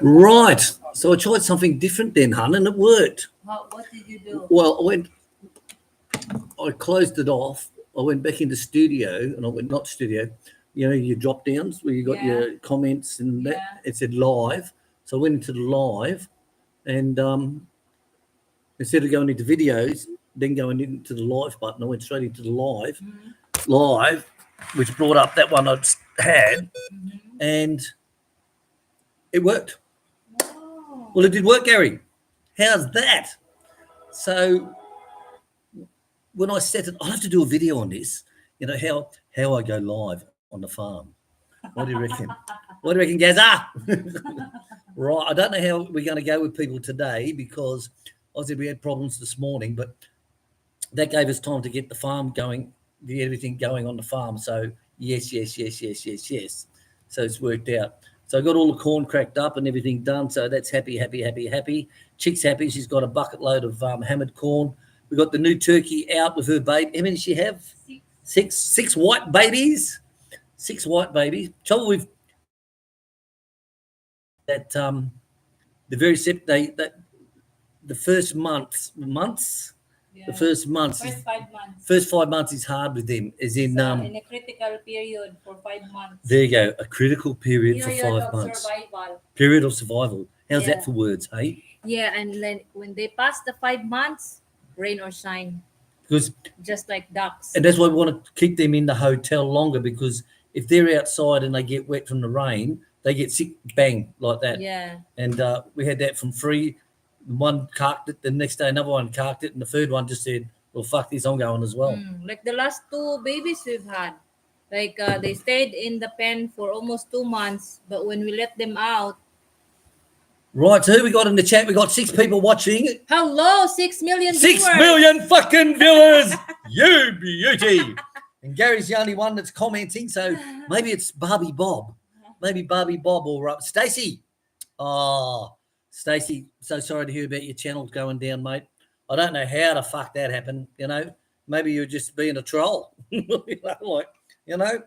Right. So I tried something different then, hun, and it worked. What did you do? Well, I closed it off. I went back into studio, and I went, not studio, you know, your drop downs where you got your comments and that. It said live. So I went into the live, and instead of going into videos, then going into the live button, I went straight into the live, which brought up that one I'd had, and it worked. Oh. Well, it did work, Gary. How's that? So when I set it, I'll have to do a video on this, you know, how I go live on the farm. What do you reckon? What do you reckon, Gazza? Right. I don't know how we're going to go with people today because obviously we had problems this morning, but that gave us time to get the farm going, get everything going on the farm. So yes. So it's worked out. So I got all the corn cracked up and everything done. So that's happy. Chick's happy. She's got a bucket load of hammered corn. We got the new turkey out with her baby. How many does she have? Six white babies. 6 white babies. Trouble with that the very the first months. Yeah. The first months. First 5 months is hard with them. As in in a critical period for 5 months. There you go. A critical period for 5 months. Survival. Period of survival. How's that for words, hey? Yeah, and then when they pass the 5 months, rain or shine. Because just like ducks. And that's why we want to keep them in the hotel longer, because if they're outside and they get wet from the rain, they get sick, bang, like that. Yeah. And we had that from Free. One carked it, the next day another one carked it, and the third one just said, well, fuck this, I'm going as well. Like the last 2 babies we've had, like they stayed in the pen for almost 2 months, but when we let them out. Right, so who we got in the chat? We got 6 people watching. Hello, 6 million 6 viewers. million fucking viewers. You beauty. And Gary's the only one that's commenting, so maybe it's Barbie Bob. Maybe Barbie Bob or Stacey. Oh, Stacey, so sorry to hear about your channel going down, mate. I don't know how the fuck that happened, you know. Maybe you're just being a troll, you know.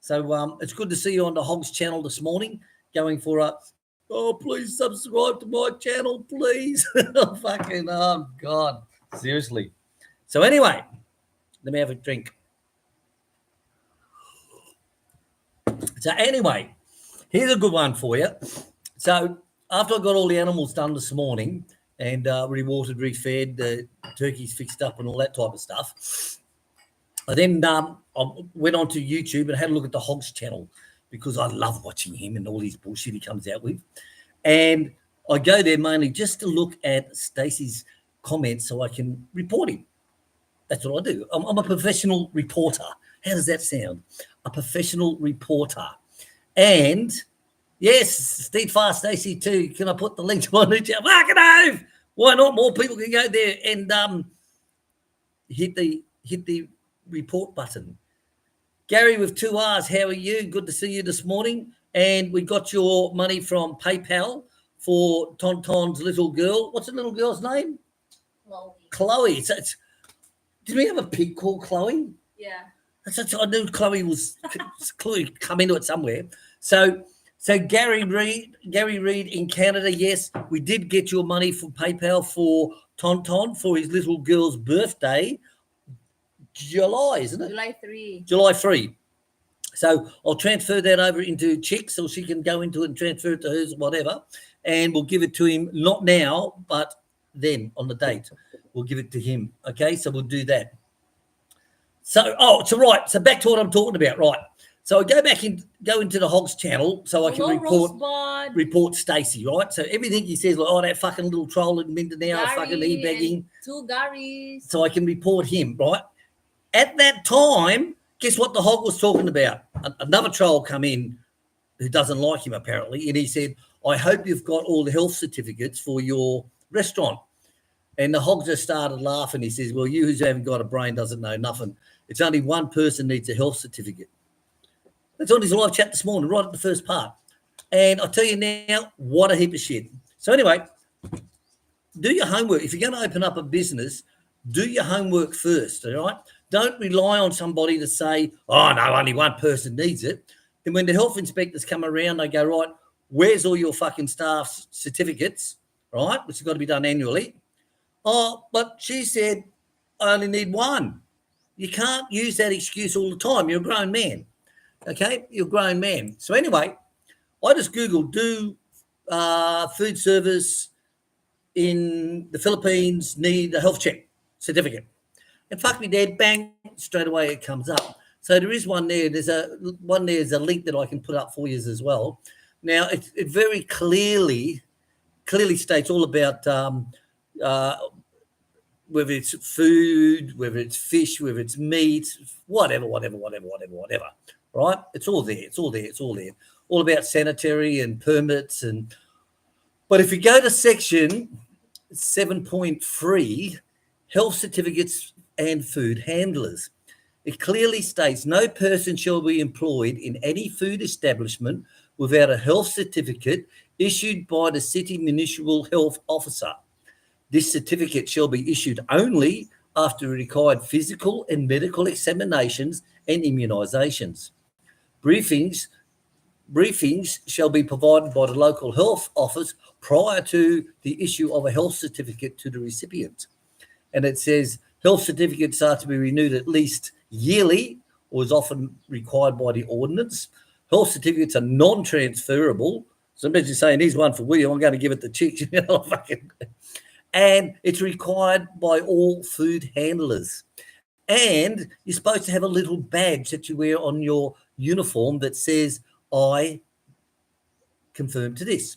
So it's good to see you on the Hogs channel this morning, going for a, oh, please subscribe to my channel, please. Fucking, oh, God, seriously. So anyway, let me have a drink. So anyway, here's a good one for you. So after I got all the animals done this morning and rewatered, refed, the turkeys fixed up and all that type of stuff, I then I went onto YouTube and had a look at the Hogs channel because I love watching him and all his bullshit he comes out with. And I go there mainly just to look at Stacey's comments so I can report him. That's what I do. I'm a professional reporter. How does that sound? A professional reporter. And yes, Steadfast Stacey too. Can I put the link to my new channel? Fucking oath! Why not? More people can go there and hit the report button. Gary with 2 R's, how are you? Good to see you this morning. And we got your money from PayPal for Tonton's little girl. What's the little girl's name? Chloe. So did we have a pig called Chloe? Yeah. I knew Chloe come into it somewhere. So Gary Reid in Canada, yes, we did get your money from PayPal for Tonton for his little girl's birthday. July, isn't it? July 3. So I'll transfer that over into Chick so she can go into it and transfer it to hers, whatever. And we'll give it to him, not now, but then on the date. We'll give it to him. Okay, so we'll do that. So right. So back to what I'm talking about, right? So I go into the Hogs channel so I can report Stacey, right? So everything he says, like, oh, that fucking little troll in Mindanao, fucking e-bagging. 2 Garys. So I can report him, right? At that time, guess what the Hog was talking about? Another troll come in who doesn't like him apparently, and he said, I hope you've got all the health certificates for your restaurant. And the Hog just started laughing. He says, well, you who haven't got a brain doesn't know nothing. It's only one person needs a health certificate. That's on his live chat this morning, right at the first part. And I'll tell you now, what a heap of shit. So anyway, do your homework. If you're going to open up a business, do your homework first, all right? Don't rely on somebody to say, oh, no, only one person needs it. Then when the health inspectors come around, they go, right, where's all your fucking staff's certificates, right, which has got to be done annually. Oh, but she said, I only need one. You can't use that excuse all the time. You're a grown man, okay? You're a grown man. So anyway, I just Googled, do food service in the Philippines need a health check certificate? And fuck me dead, bang, straight away it comes up. So there is one there. There's a link that I can put up for you as well. Now, it very clearly states all about whether it's food, whether it's fish, whether it's meat, whatever, right? It's all there. All about sanitary and permits. But if you go to section 7.3, health certificates and food handlers, it clearly states no person shall be employed in any food establishment without a health certificate issued by the city municipal health officer. This certificate shall be issued only after required physical and medical examinations and immunisations. Briefings shall be provided by the local health office prior to the issue of a health certificate to the recipient. And it says health certificates are to be renewed at least yearly, or is often required by the ordinance. Health certificates are non-transferable. So imagine saying, here's one for William, I'm going to give it to Chick. And it's required by all food handlers. And you're supposed to have a little badge that you wear on your uniform that says, I confirm to this.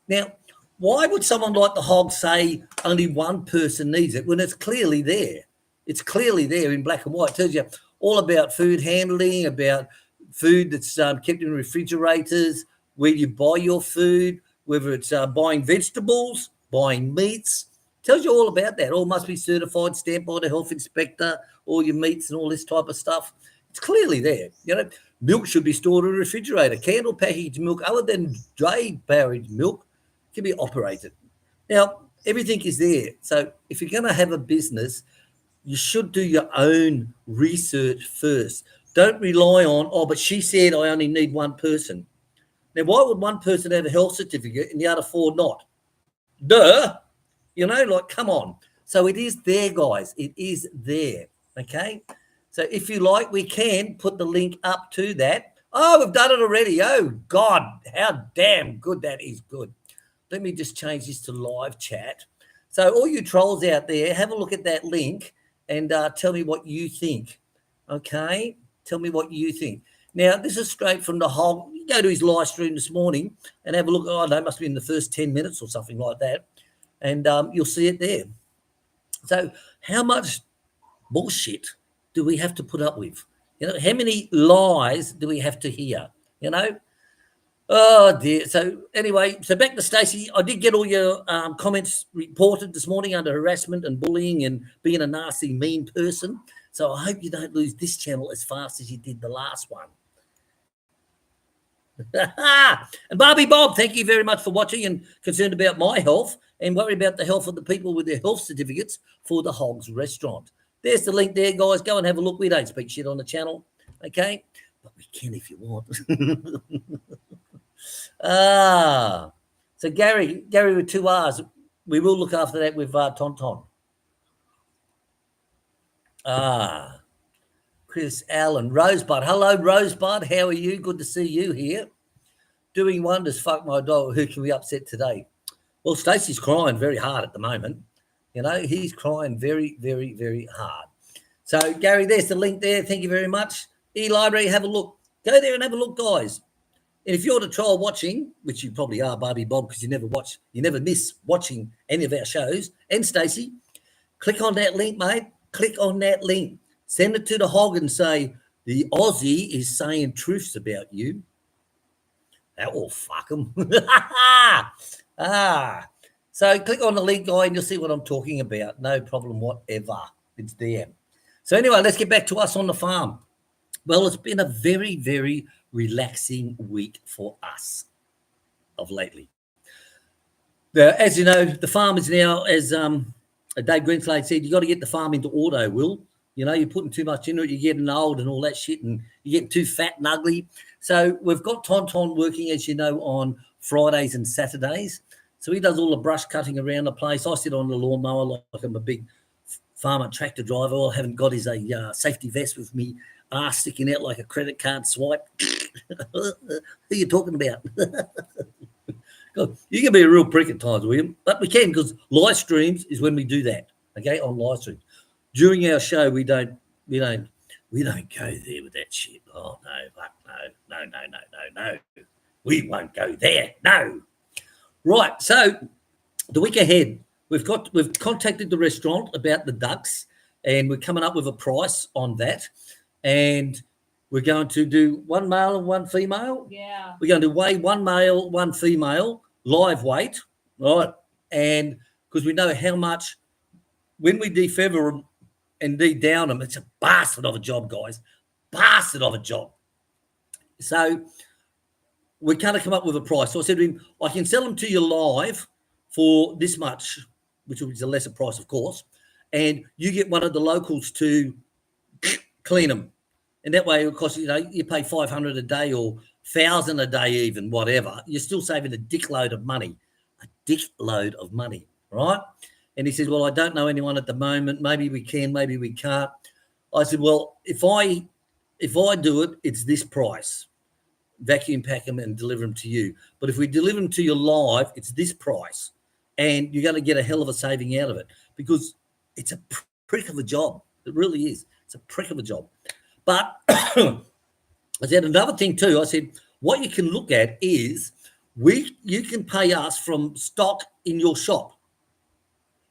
Now, why would someone like the Hog say only one person needs it when it's clearly there? It's clearly there in black and white. It tells you all about food handling, about food that's kept in refrigerators, where you buy your food, whether it's buying vegetables, buying meats. It tells you all about that. All must be certified, stamped by the health inspector, all your meats and all this type of stuff. It's clearly there. You know, milk should be stored in a refrigerator. Candle packaged milk, other than dry packaged milk, can be operated. Now, everything is there. So if you're going to have a business, you should do your own research first. Don't rely on, but she said I only need one person. Now, why would one person have a health certificate and the other four not? Duh. You know, like, come on. So it is there, guys. It is there, okay? So if you like, we can put the link up to that. Oh, we've done it already. Oh, God, how damn good that is. Good. Let me just change this to live chat. So all you trolls out there, have a look at that link and tell me what you think, okay? Tell me what you think. Now, this is straight from the Hog. You go to his live stream this morning and have a look. Oh, no, it must be in the first 10 minutes or something like that. And you'll see it there. So how much bullshit do we have to put up with? You know, how many lies do we have to hear? You know? Oh, dear. So anyway, so back to Stacey. I did get all your comments reported this morning under harassment and bullying and being a nasty, mean person. So I hope you don't lose this channel as fast as you did the last one. And Barbie Bob, thank you very much for watching and concerned about my health and worry about the health of the people with their health certificates for the Hogs restaurant. There's the link there, guys. Go and have a look. We don't speak shit on the channel, okay? But we can if you want. So Gary with 2 R's. We will look after that with Tonton. Chris Allen, Rosebud. Hello, Rosebud. How are you? Good to see you here. Doing wonders. Fuck my dog. Who can we upset today? Well, Stacey's crying very hard at the moment. You know, he's crying very, very, very hard. So, Gary, there's the link there. Thank you very much. E-Library, have a look. Go there and have a look, guys. And if you're the troll watching, which you probably are, Barbie Bob, because you never miss watching any of our shows, and Stacey, click on that link, mate. Click on that link. Send it to the Hog and say, the Aussie is saying truths about you. That will fuck them. So click on the link, guy, and you'll see what I'm talking about. No problem whatever. It's there. So anyway, let's get back to us on the farm. Well, it's been a very, very relaxing week for us of lately. As you know, the farm is now, as Dave Greenslade said, you got to get the farm into auto, Will. You know, you're putting too much into it, you're getting old and all that shit, and you're getting too fat and ugly. So we've got Tonton working, as you know, on Fridays and Saturdays. So he does all the brush cutting around the place. I sit on the lawnmower like I'm a big farmer tractor driver. All I haven't got is a safety vest with me ass sticking out like a credit card swipe. Who are you talking about? God, you can be a real prick at times, William, but we can, because live streams is when we do that. Okay, on live streams. During our show, we don't go there with that shit. Oh no, fuck no. We won't go there. No. Right. So the week ahead, we've contacted the restaurant about the ducks, and we're coming up with a price on that. And we're going to do one male and one female. Yeah. We're going to weigh one male, one female, live weight, right? And because we know how much when we defeather them and de-down them, it's a bastard of a job, guys. Bastard of a job. So we kind of come up with a price. So I said to him, I can sell them to you live for this much, which is a lesser price, of course, and you get one of the locals to clean them. And that way, of course, you know, you pay $500 a day or $1,000 a day, even whatever. You're still saving a dickload of money, right? And he says, well, I don't know anyone at the moment. Maybe we can, maybe we can't. I said, well, if I do it, it's this price. Vacuum pack them and deliver them to you. But if we deliver them to you live, it's this price. And you're going to get a hell of a saving out of it, because it's a prick of a job. It really is. It's a prick of a job. But I said another thing too. I said, what you can look at is you can pay us from stock in your shop.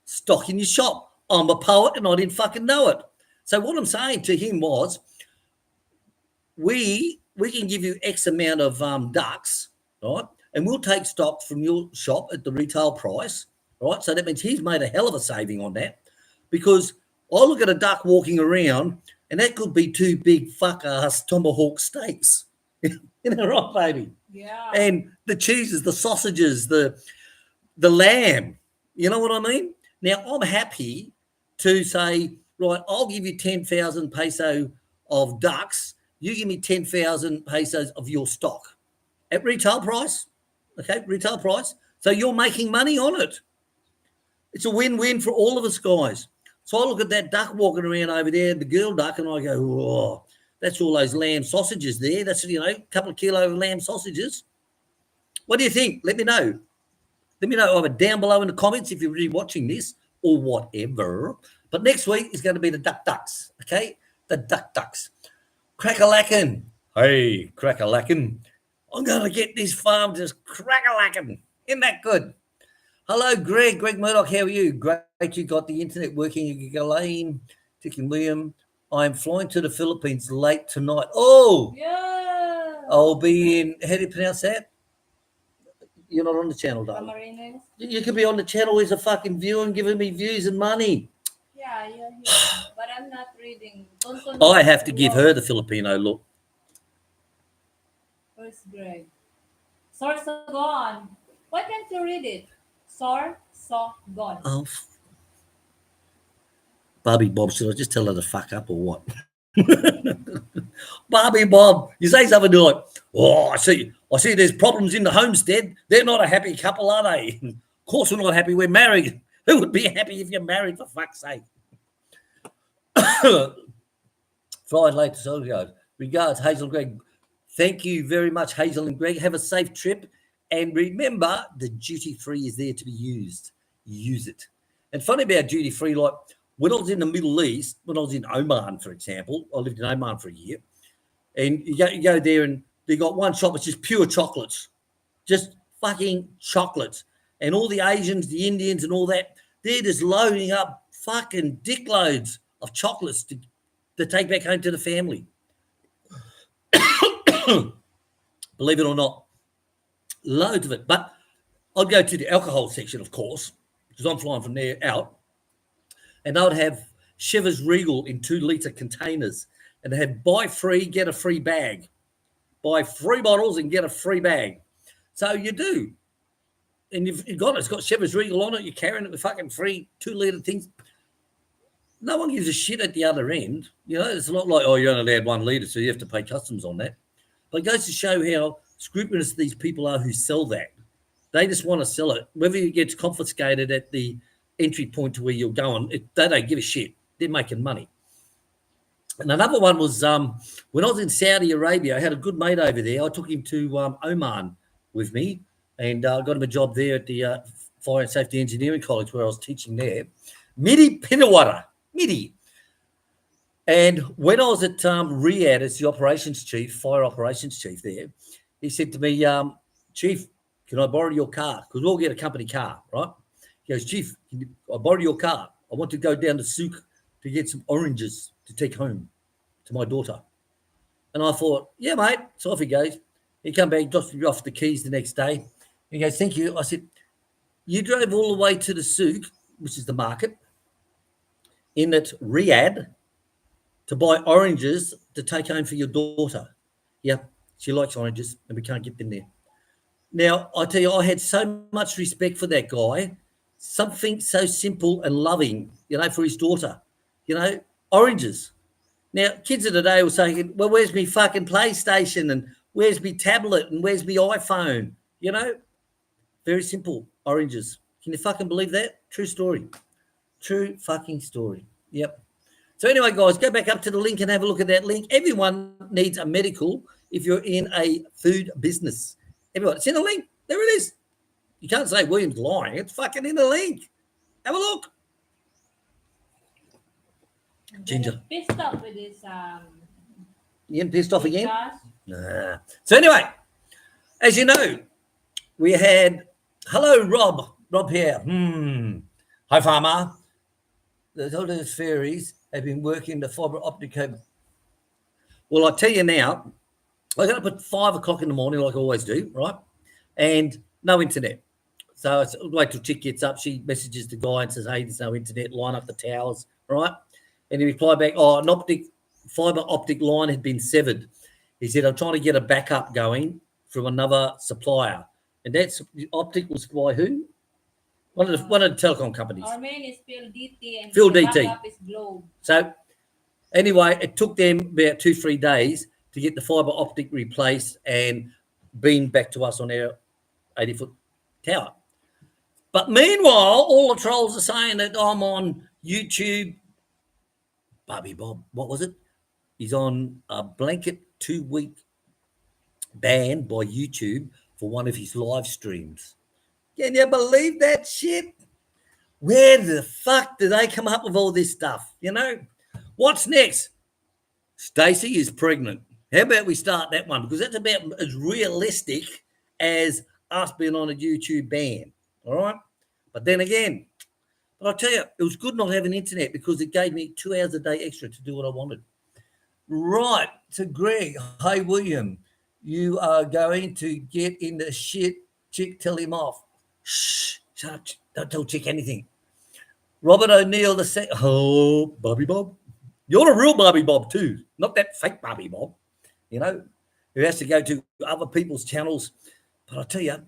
Stock in your shop. I'm a poet and I didn't fucking know it. So what I'm saying to him was, we can give you X amount of ducks, right? And we'll take stock from your shop at the retail price, right? So that means he's made a hell of a saving on that, because I look at a duck walking around and that could be two big fuck-ass tomahawk steaks. You know, right, baby? Yeah. And the cheeses, the sausages, the lamb. You know what I mean? Now, I'm happy to say, right, I'll give you 10,000 peso of ducks. You give me 10,000 pesos of your stock at retail price. Okay, retail price. So you're making money on it. It's a win-win for all of us, guys. So I look at that duck walking around over there, the girl duck, and I go, oh, that's all those lamb sausages there. That's, you know, a couple of kilos of lamb sausages. What do you think? Let me know. Let me know either down below in the comments if you're really watching this or whatever. But next week is going to be the ducks, okay? The ducks. Crack-a-lackin'. Hey, crack-a-lackin'. I'm going to get this farm just crack-a-lackin'. Isn't that good? Hello, Greg. Greg Murdoch, how are you? Great you got the internet working. Elaine, Dick and William. I'm flying to the Philippines late tonight. Oh! Yeah. I'll be in, how do you pronounce that? You're not on the channel, darling. Camarines. You could be on the channel as a fucking viewer and giving me views and money. Yeah. But I'm not reading. I have to give her the Filipino look. Where's Greg? Sorsogon. Why can't you read it? Sorsogon. Oh, Barbie Bob, should I just tell her to fuck up or what? Barbie Bob, you say something like, oh, I see there's problems in the homestead. They're not a happy couple, are they? Of course we're not happy. We're married. Who would be happy if you're married, for fuck's sake? Fried late to Soldier. Regards, Hazel and Greg. Thank you very much, Hazel and Greg. Have a safe trip. And remember, the duty-free is there to be used. Use it. And funny about duty-free, like when I was in the Middle East, when I was in Oman, for example, I lived in Oman for a year, and you go there and they got one shop which is pure chocolates, just fucking chocolates. And all the Asians, the Indians and all that, they're just loading up fucking dickloads of chocolates to take back home to the family. Believe it or not, loads of it. But I'd go to the alcohol section, of course, because I'm flying from there out, and they would have Chivas Regal in 2-litre containers, and they had buy free, get a free bag. Buy 3 bottles and get a free bag. So you do. And you've got it. It's got Chivas Regal on it. You're carrying it with fucking free 2-litre things. no one gives a shit at the other end. You know, it's not like, oh, you're only allowed 1 litre, so you have to pay customs on that. But it goes to show how scrupulous these people are who sell that. They just want to sell it. Whether it gets confiscated at the entry point to where you're going, they don't give a shit. They're making money. And another one was when I was in Saudi Arabia, I had a good mate over there. I took him to Oman with me and got him a job there at the Fire and Safety Engineering College where I was teaching there. Midi Pinawara, Midi. And when I was at Riyadh as the operations chief, fire operations chief there, he said to me, Chief, can I borrow your car? Because we'll get a company car, right? He goes, Chief, can I borrow your car? I want to go down to Souk to get some oranges to take home to my daughter. And I thought, yeah, mate. So off he goes. He come back, drops me off the keys the next day. He goes, thank you. I said, you drove all the way to the Souk, which is the market, in at Riyadh to buy oranges to take home for your daughter. Yeah, she likes oranges and we can't get them there. Now, I tell you, I had so much respect for that guy, something so simple and loving, you know, for his daughter, you know, oranges. Now, kids of today were saying, well, where's me fucking PlayStation and where's me tablet and where's me iPhone, you know? Very simple, oranges. Can you fucking believe that? True story. True fucking story. Yep. So anyway, guys, go back up to the link and have a look at that link. Everyone needs a medical if you're in a food business. Everyone, it's in the link. There it is. You can't say William's lying. It's fucking in the link. Have a look. Ginger. Pissed off with this. You getting pissed off again? Josh. Nah. So anyway, as you know, we had, hello, Rob. Rob here. Hi, farmer. Those fairies have been working the fibre optic cable. Well, I tell you now, I got up at 5 o'clock in the morning, like I always do, right? And no internet. So I wait till Chick gets up. She messages the guy and says, hey, there's no internet. Line up the towers, right? And he replied back, oh, an fibre optic line had been severed. He said, I'm trying to get a backup going from another supplier. And that's the optic was by who? One of the telecom companies. Our main is Phil DT and Phil the DT. backup is Globe. So anyway, it took them about 2-3 days to get the fibre optic replaced and beamed back to us on our 80-foot tower. But meanwhile, all the trolls are saying that I'm on YouTube. Barbie Bob, what was it? He's on a blanket 2-week ban by YouTube for one of his live streams. Can you believe that shit? Where the fuck do they come up with all this stuff? You know? What's next? Stacey is pregnant. How about we start that one? Because that's about as realistic as us being on a YouTube ban. All right? But then again, but I'll tell you, it was good not having internet because it gave me 2 hours a day extra to do what I wanted. Right. So Greg, hey, William, you are going to get in the shit. Chick, tell him off. Shh, shut up. Don't tell Chick anything. Robert O'Neill, oh, Barbie Bob. You're the real Barbie Bob too, not that fake Barbie Bob, you know, who has to go to other people's channels. But I tell you,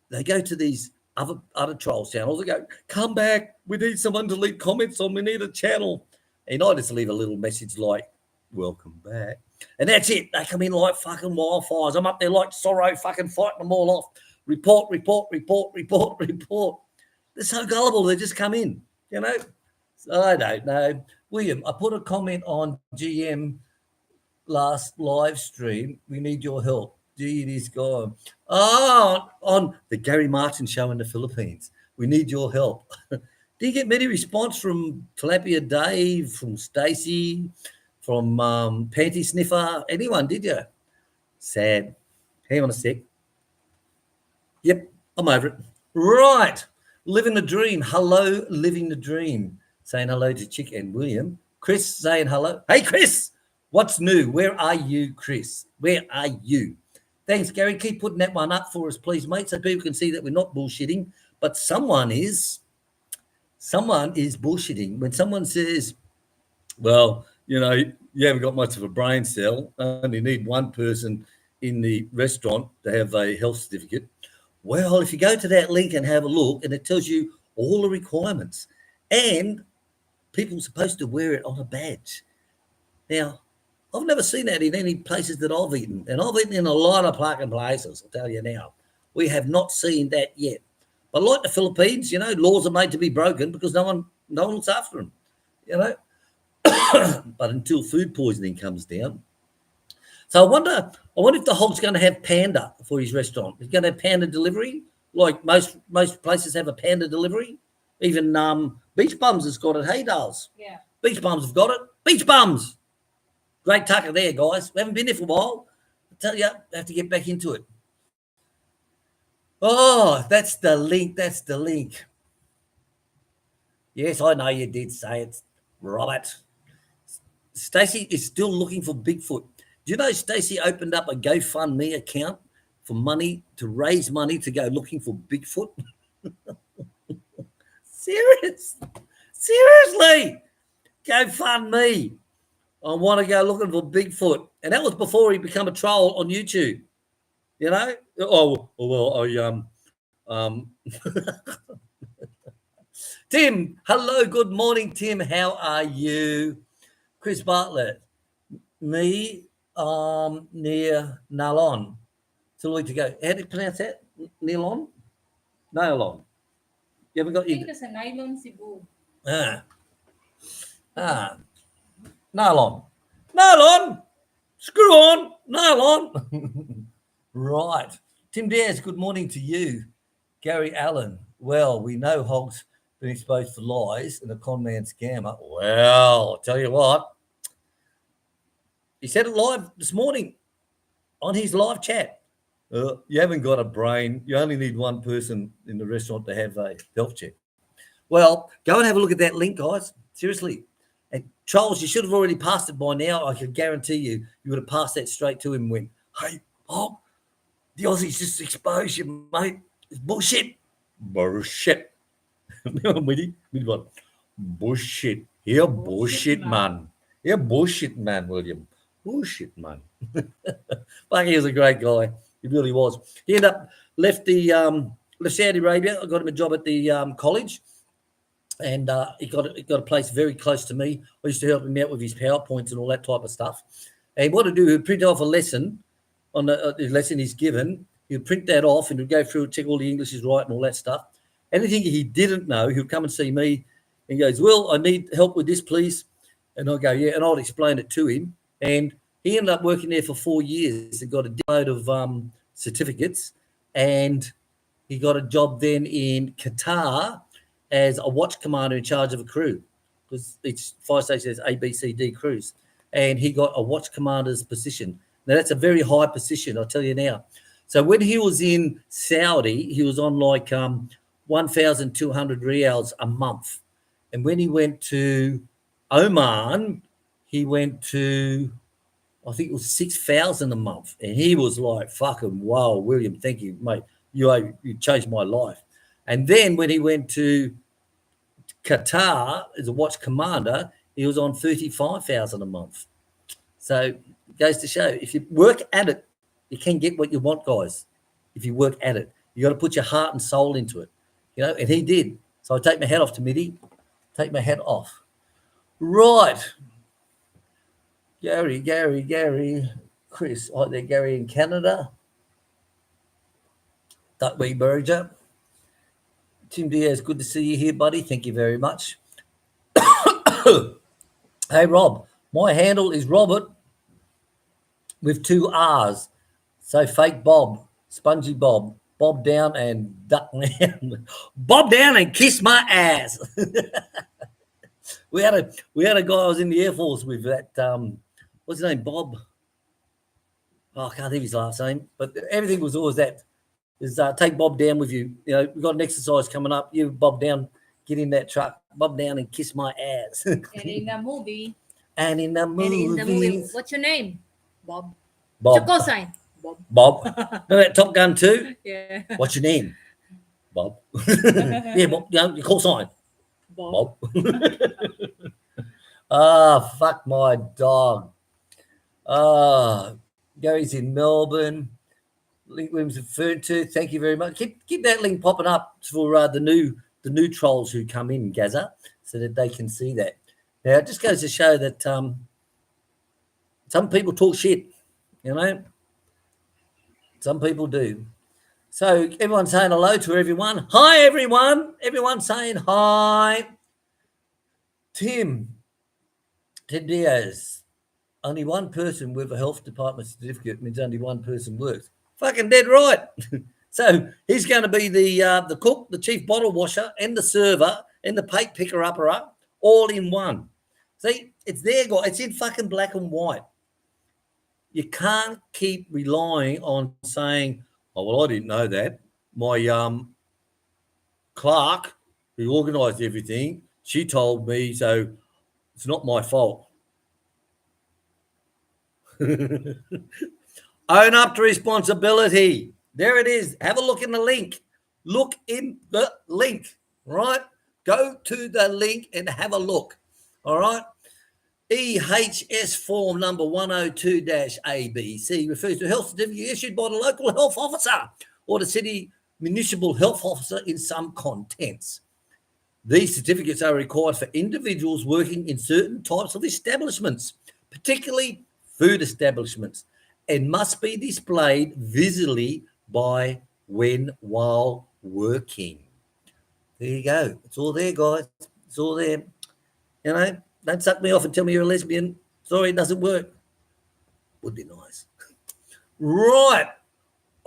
they go to these other trolls channels. They go, come back. We need someone to leave comments on. We need a channel. And I just leave a little message like, welcome back. And that's it. They come in like fucking wildfires. I'm up there like Sorrow fucking fighting them all off. Report. They're so gullible. They just come in, you know. So I don't know. William, I put a comment on GM last live stream. We need your help. Gee, it is gone. Oh, on the Gary Martin show in the Philippines. We need your help. Did you get many response from Tilapia Dave, from Stacey, from Panty Sniffer? Anyone, did you? Sad. Hang on a sec. Yep, I'm over it. Right. Living the dream. Hello, living the dream. Saying hello to Chick and William. Chris saying hello. Hey, Chris, what's new? Where are you, Chris? Where are you? Thanks, Gary. Keep putting that one up for us, please, mate, so people can see that we're not bullshitting. But someone is bullshitting. When someone says, well, you know, you haven't got much of a brain cell, only need one person in the restaurant to have a health certificate. Well, if you go to that link and have a look, and it tells you all the requirements. And people supposed to wear it on a badge. Now, I've never seen that in any places that I've eaten, and I've eaten in a lot of fucking places. I'll tell you now, we have not seen that yet. But like the Philippines, laws are made to be broken because no one looks after them. But until food poisoning comes down, so I wonder if the Hog's going to have panda for his restaurant. He's going to have panda delivery, like most places have a panda delivery. Even Beach Bums has got it. Haydale's. Yeah. Beach Bums have got it. Beach Bums. Great tucker there, guys. We haven't been there for a while. I tell you, I have to get back into it. Oh, that's the link. That's the link. Yes, I know you did say it, Robert. Stacey is still looking for Bigfoot. Do you know Stacey opened up a GoFundMe account for money to raise money to go looking for Bigfoot? Seriously, GoFundMe. I want to go looking for Bigfoot, and that was before he became a troll on YouTube. Oh well, Tim, hello, good morning, Tim. How are you? Chris Bartlett, me near Nalon. It's a week to go. How do you pronounce that? Nylon? Nylon. You haven't got I think it's a nylon Cebu. Nylon. Screw on. Nylon. Right. Tim Diaz, good morning to you. Gary Allen. Well, we know Hog's been exposed to lies and a con man scammer. Well, I'll tell you what. He said it live this morning on his live chat. You haven't got a brain. You only need one person in the restaurant to have a health check. Well, go and have a look at that link, guys. Seriously. And Charles, you should have already passed it by now. I can guarantee you would have passed that straight to him and went, hey, Bob, the Aussies just exposed you, mate. It's bullshit. Bullshit. Bullshit. Yeah, bullshit, man. Yeah, bullshit, man, William. Bullshit, man. But he was a great guy. He really was. He ended up left Saudi Arabia. I got him a job at the college, and he got a place very close to me. I used to help him out with his PowerPoints and all that type of stuff. And what to do? He'd print off a lesson on the lesson he's given. He'd print that off and he'd go through and check all the English is right and all that stuff. Anything he didn't know, he'd come and see me and goes, Will, I need help with this, please. And I'll go, yeah, and I'll explain it to him. And he ended up working there for 4 years and got a load of certificates. And he got a job then in Qatar as a watch commander in charge of a crew, because each fire station has A, B, C, D crews. And he got a watch commander's position. Now, that's a very high position, I'll tell you now. So when he was in Saudi, he was on like 1,200 rials a month. And when he went to Oman, he went to, I think it was 6,000 a month. And he was like, fucking, wow, William, thank you, mate. You changed my life. And then when he went to Qatar as a watch commander, he was on 35,000 a month. So it goes to show, if you work at it, you can get what you want, guys. If you work at it, you got to put your heart and soul into it, and he did. So I take my hat off to Mitty. Take my hat off. Right. Gary, Chris. Oh, there, Gary in Canada. Duckwee Berger. Tim Diaz, good to see you here, buddy. Thank you very much. Hey, Rob, my handle is Robert with 2 R's. So fake Bob, spongy Bob, Bob down and duck down. Bob down and kiss my ass. We had a guy I was in the Air Force with that, what's his name, Bob? Oh, I can't think of his last name, but everything was always that. Is take Bob down with you. We've got an exercise coming up. You, Bob down, get in that truck. Bob down and kiss my ass. And in the movie. And in the movie. What's your name? Bob. Bob. It's a cosine. Bob. Remember that Top Gun 2? Yeah. What's your name? Bob. Yeah, Bob. Your call sign. Bob. Fuck my dog. Gary's in Melbourne. Link Williams referred to. Thank you very much. Keep that link popping up for the new trolls who come in, Gaza, so that they can see that. Now, it just goes to show that some people talk shit, you know. Some people do. So everyone's saying hello to everyone. Hi, everyone. Everyone's saying hi. Tim Diaz. Only one person with a health department certificate means only one person works. Fucking dead right. So he's going to be the cook, the chief bottle washer, and the server, and the plate picker upper all in one. See, it's there, guys. It's in fucking black and white. You can't keep relying on saying, "Oh well, I didn't know that." My clerk, who organised everything, she told me, so it's not my fault. Own up to responsibility. There it is. Have a look in the link. Look in the link, right? Go to the link and have a look, all right? EHS form number 102-ABC refers to a health certificate issued by the local health officer or the city municipal health officer in some contents. These certificates are required for individuals working in certain types of establishments, particularly food establishments, and must be displayed visually by while working. There you go. It's all there, guys. It's all there. You know, don't suck me off and tell me you're a lesbian. Sorry, it doesn't work. Would be nice. Right.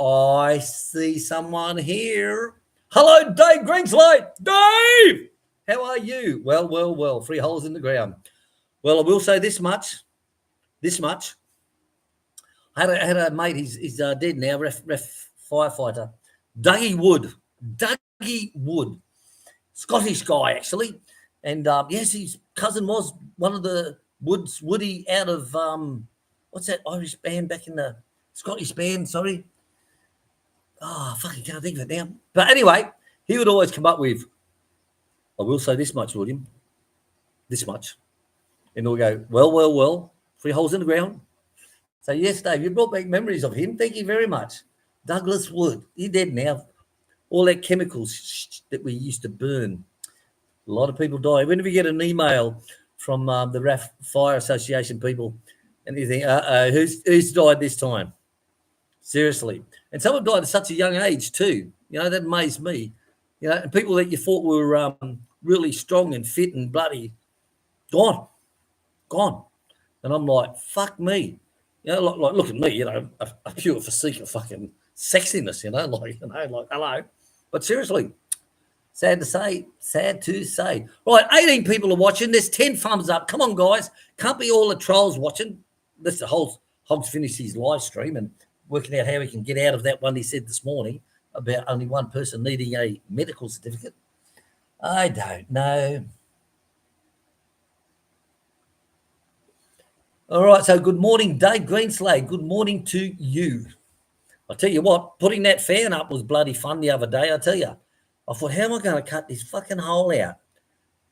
I see someone here. Hello, Dave Greenslade. Dave! How are you? Well. 3 holes in the ground. Well, I will say this much. I had a mate, he's dead now, ref firefighter. Dougie Wood. Scottish guy, actually. And yes, his cousin was one of the Woody out of, what's that Irish band back in the Scottish band, sorry. Oh, fucking can't think of it now. But anyway, he would always come up with, I will say this much, William, this much. And we'll go, well, 3 holes in the ground. So, yes, Dave, you brought back memories of him. Thank you very much. Douglas Wood, he's dead now. All that chemicals that we used to burn. A lot of people die. Whenever you get an email from the RAF Fire Association people and you think, who's died this time? Seriously. And some have died at such a young age too. You know, that amazed me. You know, and people that you thought were really strong and fit and bloody, gone. And I'm like, fuck me. You know, like look at me, you know, a pure physique of fucking sexiness, like, hello. But seriously, sad to say. Right, 18 people are watching. There's 10 thumbs up. Come on, guys. Can't be all the trolls watching. That's the whole Hogs finished his live stream and working out how he can get out of that one he said this morning about only one person needing a medical certificate. I don't know. All right, so good morning, Dave Greenslade. Good morning to you. I tell you what, putting that fan up was bloody fun the other day, I tell you. I thought, how am I going to cut this fucking hole out?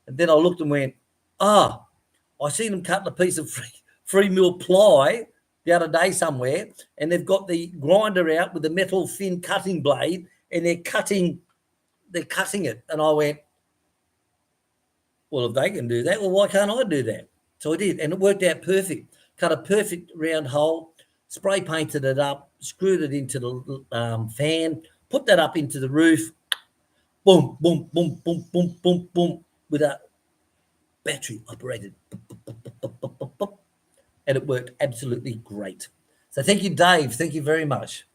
And then I looked and went, I seen them cutting a piece of free mill ply the other day somewhere, and they've got the grinder out with the metal thin cutting blade, and they're cutting it. And I went, well, if they can do that, well, why can't I do that? So I did, and it worked out perfect. Cut a perfect round hole, spray painted it up, screwed it into the fan, put that up into the roof, boom, boom, boom, boom, boom, boom, boom, with a battery operated, and it worked absolutely great. So thank you, Dave. Thank you very much.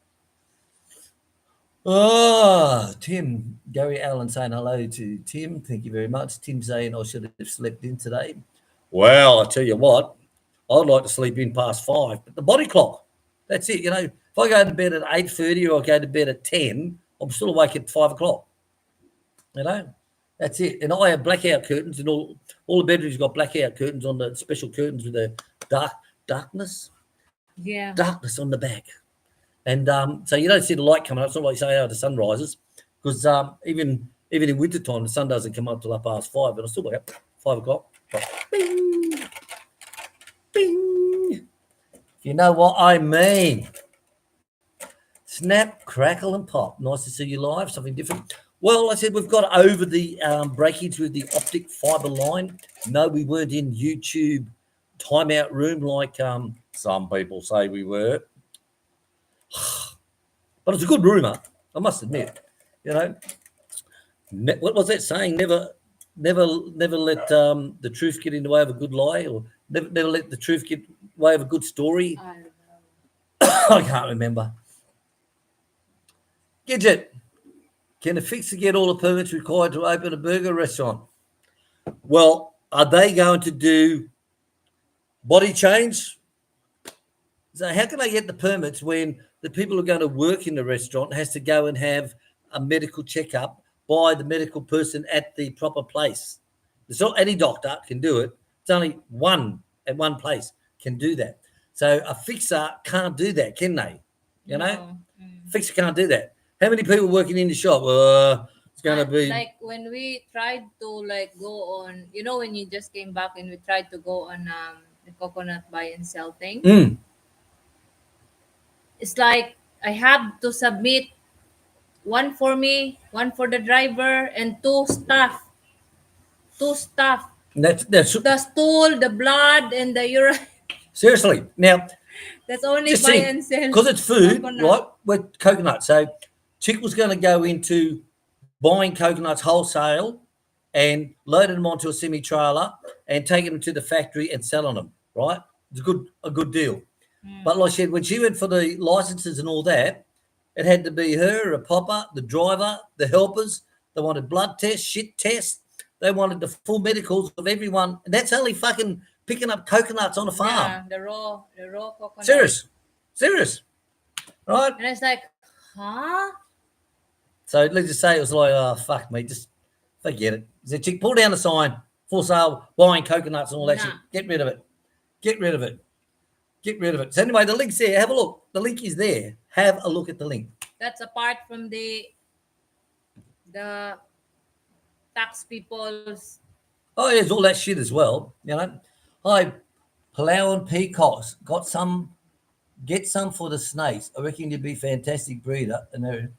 Tim, Gary Allen saying hello to Tim. Thank you very much. Tim saying I should have slept in today. Well, I tell you what, I'd like to sleep in past 5, but the body clock, that's it. You know, if I go to bed at 8:30 or I go to bed at 10, I'm still awake at 5 o'clock. You know, that's it. And I have blackout curtains, and all the bedrooms got blackout curtains on the special curtains with the darkness. Yeah. Darkness on the back. And so you don't see the light coming up. It's not like you say, the sun rises, because even in wintertime, the sun doesn't come up till up past 5, but I still wake up 5 o'clock. Bing, bing. You know what I mean. Snap, crackle, and pop. Nice to see you live. Something different. Well, I said we've got over the breakage with the optic fiber line. No, we weren't in YouTube timeout room like some people say we were. But it's a good rumour, I must admit. You know, what was that saying? Never let the truth get in the way of a good lie, or never let the truth get in the way of a good story. I don't know. I can't remember. Gidget, can a fixer get all the permits required to open a burger restaurant? Well, are they going to do body change? So how can they get the permits when the people who are going to work in the restaurant has to go and have a medical checkup by the medical person at the proper place? It's not any doctor can do it. It's only one at one place can do that. So a fixer can't do that, can they? You know, No. fixer can't do that. How many people working in the shop? It's going to be Like when we tried to like go on, you know, when you just came back and we tried to go on the coconut buy and sell thing. It's like I have to submit one for me, one for the driver, and two staff. Two staff. that's The stool, the blood, and the urine. seriously. Now, That's only just buy see, and sell. because it's food, coconut. right? With coconut. So Chick was going to go into buying coconuts wholesale and loading them onto a semi trailer and taking them to the factory and selling them. Right? It's a good deal. But like I said, when she went for the licenses and all that, it had to be her, a popper, the driver, the helpers. They wanted blood tests, shit tests. They wanted the full medicals of everyone, and that's only fucking picking up coconuts on a farm. Yeah, the raw coconut. Serious, right? And it's like, huh? So let's just say it was like, oh fuck me, just forget it. He said, Chick, pull down the sign, for sale, buying coconuts and all that Nah. shit. Get rid of it. Get rid of it. Get rid of it. So anyway, the link's there. Have a look. The link is there. Have a look at the link. That's apart from the tax people's. Oh, yeah, there's all that shit as well. You know. Hi, Palau and Peacocks. Get some for the snakes. I reckon you'd be a fantastic breeder. And they're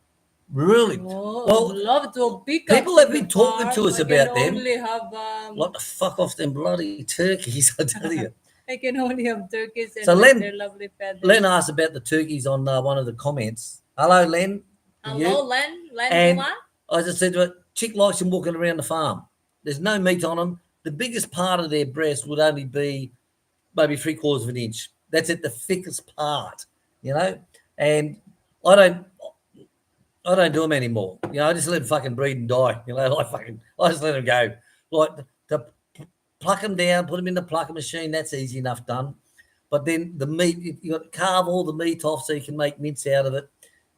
really Oh, well. love to pick people up have been the talking farm. to us I about can them. only have Like the fuck off them bloody turkeys, I tell you. I can only have turkeys and So like Len- their lovely feathers. Len asked about the turkeys on one of the comments. Hello, Len. Hello, Len. And Duma? I just said to her, Chick likes them walking around the farm. There's no meat on them. The biggest part of their breast would only be maybe 3/4 of an inch. That's it, the thickest part, you know. And I don't do them anymore. You know, I just let them fucking breed and die. You know, I just let them go. Like to pluck them down, put them in the plucker machine. That's easy enough done. But then the meat, you got to carve all the meat off so you can make mince out of it,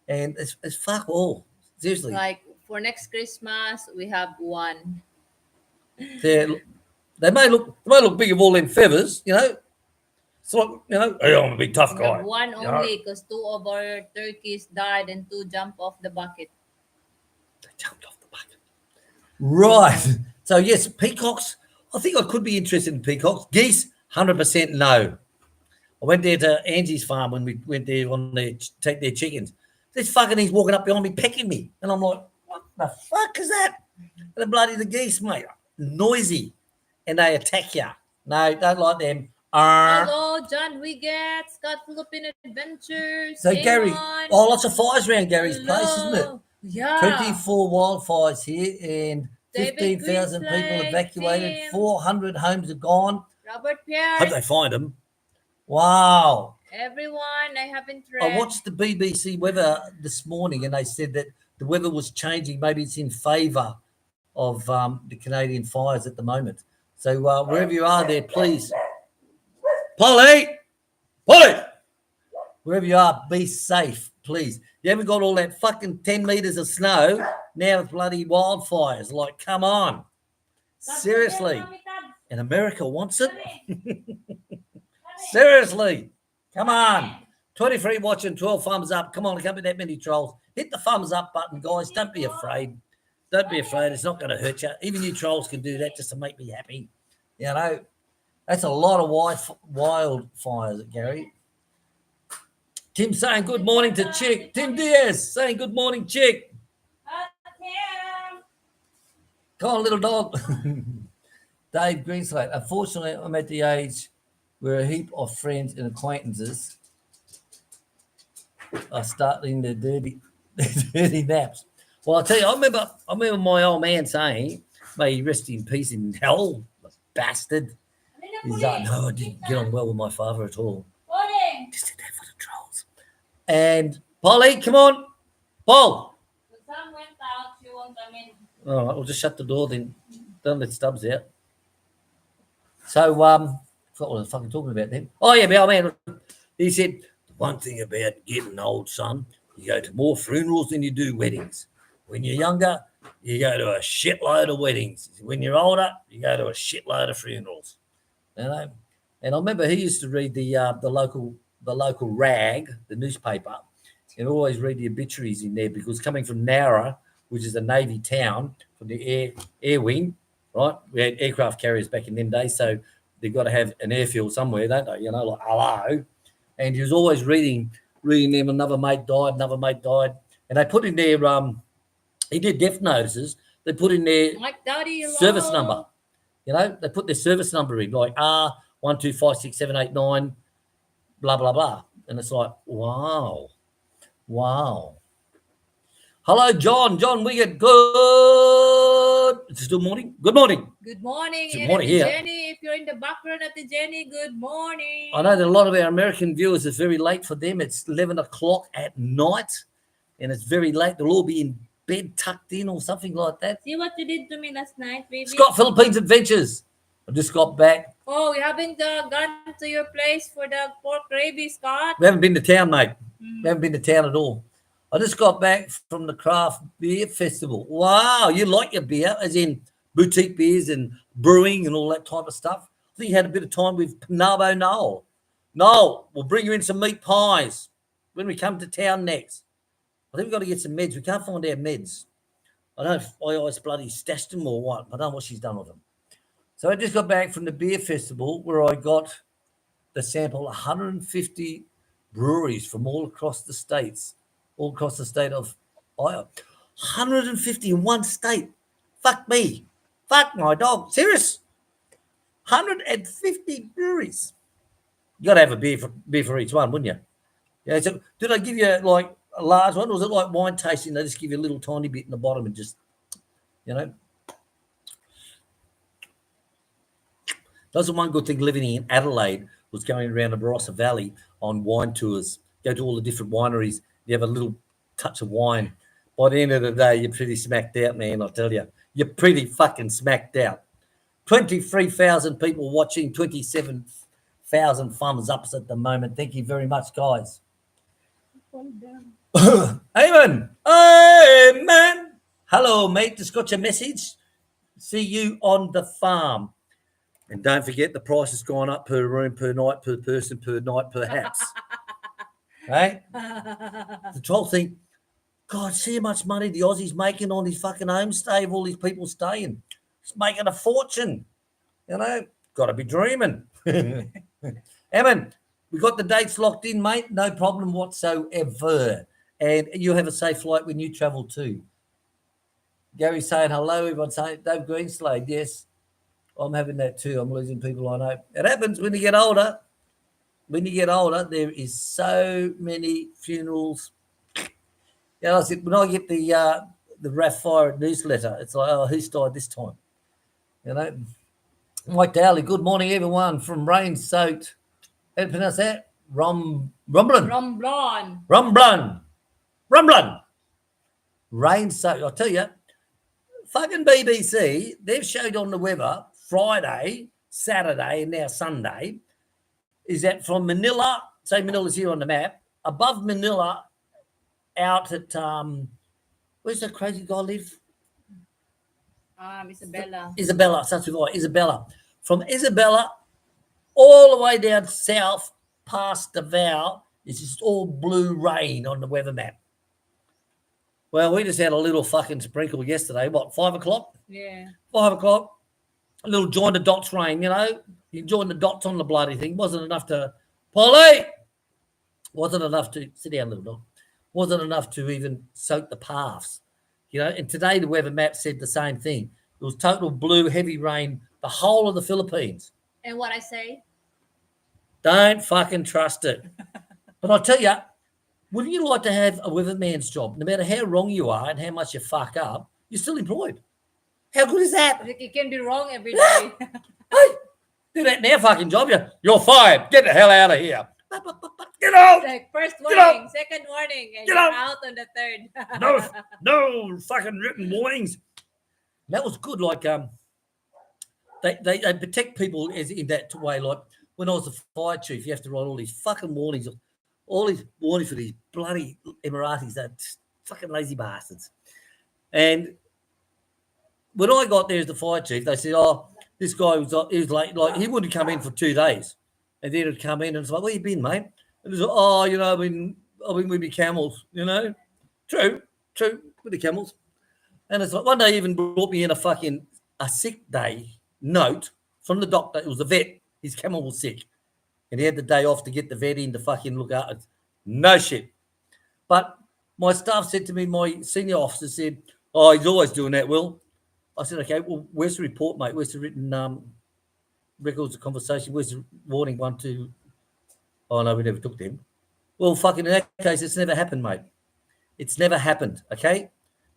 and it's fuck all. Seriously, Like for next Christmas, we have one. they may look big of all them feathers, you know. It's like, you know, hey, I'm a big tough We guy. have one you know. only because two of our turkeys died and two jumped off the bucket. They jumped off the bucket. Right. So yes, peacocks. I think I could be interested in peacocks. Geese, 100% no. I went there to Angie's farm when we went there take their chickens. This fucking thing's walking up behind me, pecking me. And I'm like, what the fuck is that? And the geese, mate. Noisy. And they attack you. No, don't like them. Hello, John Wiggett, Scott Philippine Adventures. So Gary, Amon. lots of fires around Gary's place, isn't it? Yeah. 24 wildfires here and David 15,000 people Queenslade, evacuated. Tim. 400 homes are gone. Robert Pierce. Hope they find them. Wow. Everyone, I haven't read. I watched the BBC weather this morning and they said that the weather was changing. Maybe it's in favour of the Canadian fires at the moment. So wherever you are there, please. Polly! Wherever you are, be safe, please. You haven't got all that fucking 10 metres of snow. Now it's bloody wildfires. Like, come on. Seriously. And America wants it? Seriously. Come on. 23 watching, 12 thumbs up. Come on, can't be that many trolls. Hit the thumbs up button, guys. Don't be afraid. Don't be afraid. It's not going to hurt you. Even you trolls can do that just to make me happy. You know, that's a lot of wildfires, Gary. Tim saying good morning to Chick. Tim Diaz saying good morning, Chick. Come on, little dog. Dave Greenslade. Unfortunately, I'm at the age where a heap of friends and acquaintances are starting their dirty, their dirty naps. Well, I'll tell you, I remember my old man saying, may he rest in peace in hell, the bastard. He's like, no, I didn't get on well with my father at all. Just did that for the trolls. And Polly, come on. Paul. The sun went out, she won't come in. All right, we'll just shut the door then. Don't let Stubbs out. So, I forgot what I was fucking talking about then. Oh, yeah, my old man, he said, the one thing about getting old, son, you go to more funerals than you do weddings. When you're younger, you go to a shitload of weddings. When you're older, you go to a shitload of funerals. You know? And I remember he used to read the local rag, the newspaper, and always read the obituaries in there because coming from Nowra, which is a Navy town, from the air wing, right? We had aircraft carriers back in them days, so they've got to have an airfield somewhere, don't they? You know, like hello. And he was always reading them. Another mate died, and they put in their he did death notices. They put in their Like Daddy, service number. You know, they put their service number in, like R12567889, blah blah blah, and it's like wow. Hello, John. John, we get good. It's still morning. Good morning. Good morning. Good And morning, at the yeah. Jenny, if you're in the background at the Jenny, good morning. I know that a lot of our American viewers, it's very late for them. It's 11 o'clock at night, and it's very late. They'll all be in bed, tucked in, or something like that. See what you did to me last night, baby? Scott, Philippines Adventures. I just got back. Oh, we haven't gone to your place for the pork gravy, Scott. We haven't been to town, mate. We haven't been to town at all. I just got back from the craft beer festival. Wow, you like your beer, as in boutique beers and brewing and all that type of stuff. I think you had a bit of time with Panabo Noel. Noel, we'll bring you in some meat pies when we come to town next. I think we've got to get some meds. We can't find our meds. I don't know if I always bloody stashed them or what. I don't know what she's done with them. So I just got back from the beer festival where I got the sample 150 breweries from all across the states, all across the state of Iowa. 150 in one state. Fuck me. Fuck my dog. Serious. 150 breweries. You got to have a beer for each one, wouldn't you? Yeah. So did I give you like a large one? Or was it like wine tasting? They just give you a little tiny bit in the bottom and just, you know. That's the one good thing living in Adelaide was going around the Barossa Valley on wine tours. Go to all the different wineries. You have a little touch of wine. By the end of the day, you're pretty smacked out, man, I tell you. You're pretty fucking smacked out. 23,000 people watching, 27,000 thumbs ups at the moment. Thank you very much, guys. Amen. Amen. Hello, mate. Just got your message. See you on the farm. And don't forget, the price has gone up per room, per night, per person, per night, per house. Right? The troll think, God, see how much money the Aussies making on his fucking homestay of all these people staying. He's making a fortune. You know, got to be dreaming. Evan, we got the dates locked in, mate. No problem whatsoever. And you have a safe flight when you travel too. Gary's saying hello. Everyone's saying, Dave Greenslade, yes. I'm having that too. I'm losing people I know. It happens when you get older. When you get older, there is so many funerals. You know, I said, when I get the RAF Fire newsletter, it's like, oh, who's died this time? You know, Mike Dowley, good morning, everyone from rain-soaked. How do you pronounce that? Rumblin. Rain-soaked. I'll tell you, fucking BBC, they've showed on the weather Friday, Saturday, and now Sunday, is that from Manila, say Manila's here on the map, above Manila, out at, where's that crazy guy live? Isabella, such a guy, Isabella. From Isabella all the way down south past Davao, it's just all blue rain on the weather map. Well, we just had a little fucking sprinkle yesterday. What, 5 o'clock? Yeah. 5 o'clock. A little join the dots rain, you know. You join the dots on the bloody thing. Wasn't enough to, Polly! Wasn't enough to, sit down, little dog. Wasn't enough to even soak the paths, you know. And today the weather map said the same thing. It It was total blue, heavy rain, the whole of the Philippines. And what I say? Don't fucking trust it. But I tell you, wouldn't you like to have a weatherman's job? No matter how wrong you are and how much you fuck up, you're still employed. How good is that? It can be wrong every day. Hey, do that now, fucking job. You're fired. Get the hell out of here. Get out. Like first Get warning, second warning, and Get you're out. out on the third. No fucking written warnings. That was good. Like they protect people in that way. Like when I was a fire chief, you have to write all these fucking warnings, all these warnings for these bloody Emiratis, that fucking lazy bastards. And when I got there as the fire chief, they said, "Oh, this guy was late. Like he wouldn't come in for 2 days, and then he'd come in and it's like, where you been, mate?" And it's like, "Oh, I've been with my camels, True, with the camels." And it's like one day he even brought me in a sick day note from the doctor. It was a vet. His camel was sick, and he had the day off to get the vet in to fucking look at it. No shit. But my staff said to me, my senior officer said, "Oh, he's always doing that, Will." I said, "Okay, well, where's the report, mate? Where's the written records of conversation? Where's the warning 1, 2? Oh, no, we never took them. Well, fucking in that case, it's never happened, mate. It's never happened, okay?"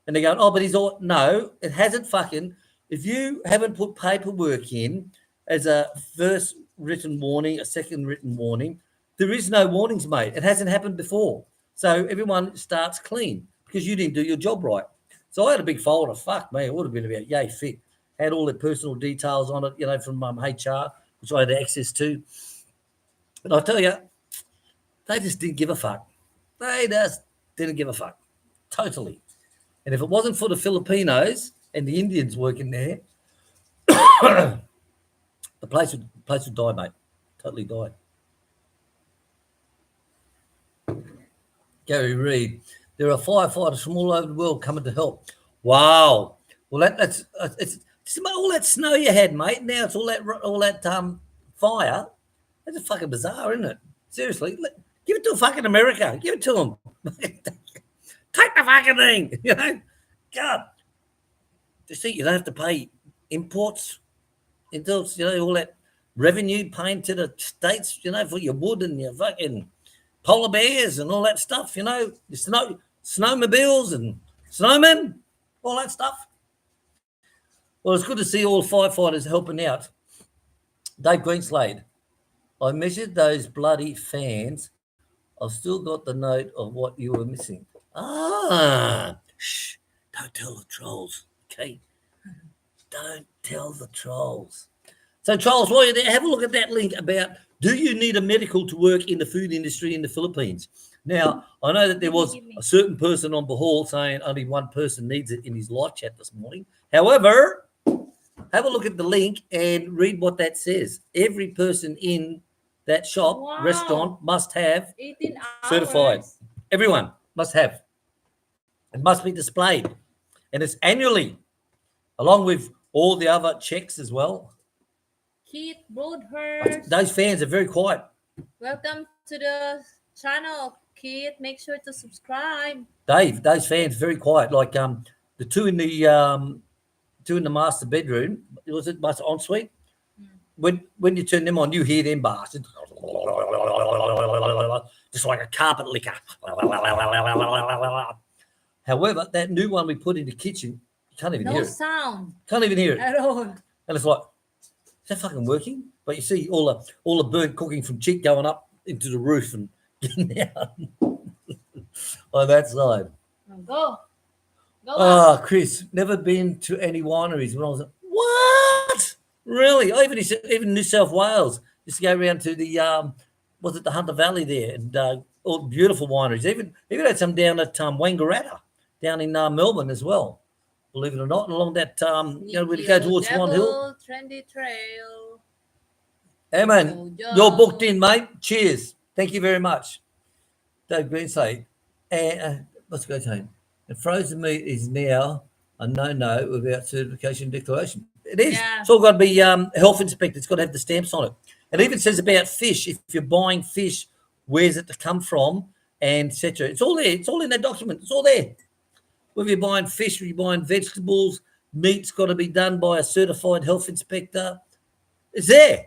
And they're going, "Oh, but he's all..." No, it hasn't fucking... If you haven't put paperwork in as a first written warning, a second written warning, there is no warnings, mate. It hasn't happened before. So everyone starts clean because you didn't do your job right. So I had a big folder. Fuck me, it would have been about yay fit. Had all their personal details on it, from HR, which I had access to. And I tell you, they just didn't give a fuck. They just didn't give a fuck. Totally. And if it wasn't for the Filipinos and the Indians working there, the place would die, mate. Totally die. Gary Reid, there are firefighters from all over the world coming to help. Wow. Well, it's all that snow you had, mate. Now it's all that fire. That's just fucking bizarre, isn't it? Seriously, give it to fucking America. Give it to them. Take the fucking thing. God. Just think you don't have to pay imports until all that revenue paying to the states, for your wood and your fucking polar bears and all that stuff, the snowmobiles and snowmen, all that stuff. Well, it's good to see all firefighters helping out. Dave Greenslade, I measured those bloody fans. I've still got the note of what you were missing. Shh, don't tell the trolls, okay? Don't tell the trolls. So, trolls, while you're there, have a look at that link about, do you need a medical to work in the food industry in the Philippines? Now, I know that there was a certain person on Bahal saying only one person needs it in his live chat this morning. However, have a look at the link and read what that says. Every person in that shop, restaurant, must have 18 hours. Certified. Everyone must have. It must be displayed. And it's annually, along with all the other checks as well. Keith Broadhurst. Those fans are very quiet. Welcome to the channel, Keith. Make sure to subscribe. Dave, those fans very quiet. Like the two in the master bedroom. Was it master ensuite? When you turn them on, you hear them bastards. Just like a carpet licker. However, that new one we put in the kitchen, you can't even hear it. No sound. Can't even hear it. At all. And it's like, is that fucking working? But you see all the burnt cooking from Chick going up into the roof and getting out on that side. Go. Oh, Chris, never been to any wineries. When I was like, what? Really? I even New South Wales used to go around to the was it the Hunter Valley there, and all beautiful wineries. Even had some down at Wangaratta, down in Melbourne as well. Believe it or not, and along that when you go towards Swan Hill. Trendy Trail. Hey man, you're booked in, mate. Cheers. Thank you very much. Dave Greensay. And let's go to him. And frozen meat is now a no without certification declaration. It is. Yeah. It's all got to be health inspected. It's got to have the stamps on it. It even says about fish. If you're buying fish, where's it to come from, and etc. It's all there. It's all in that document. It's all there. Whether you're buying fish or you're buying vegetables, Meat's got to be done by a certified health inspector. It's there.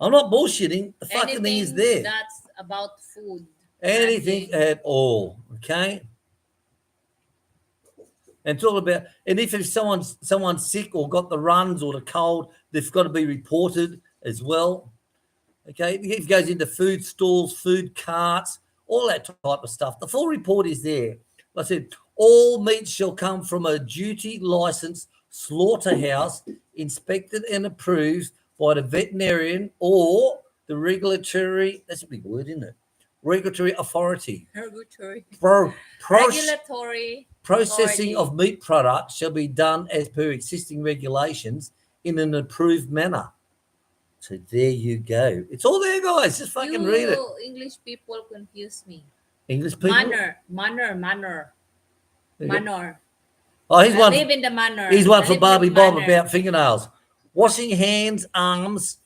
I'm not bullshitting. The fucking thing is there. That's about food. Anything Nothing. at all. Okay. And talk about, and if someone's sick or got the runs or the cold, they've got to be reported as well. Okay, it goes into food stalls, food carts, all that type of stuff. The full report is there. Like I said, all meat shall come from a duty licensed slaughterhouse, inspected and approved by the veterinarian or the regulatory. That's a big word, isn't it? Regulatory authority. Regulatory. Processing authority. of meat products shall be done as per existing regulations in an approved manner. So there you go. It's all there, guys. Just fucking read it. English people confuse me. English people? Manner. Oh, here's one. Live in the manor. Here's one I for live in Barbie the Bob manor. about fingernails. Washing hands, arms,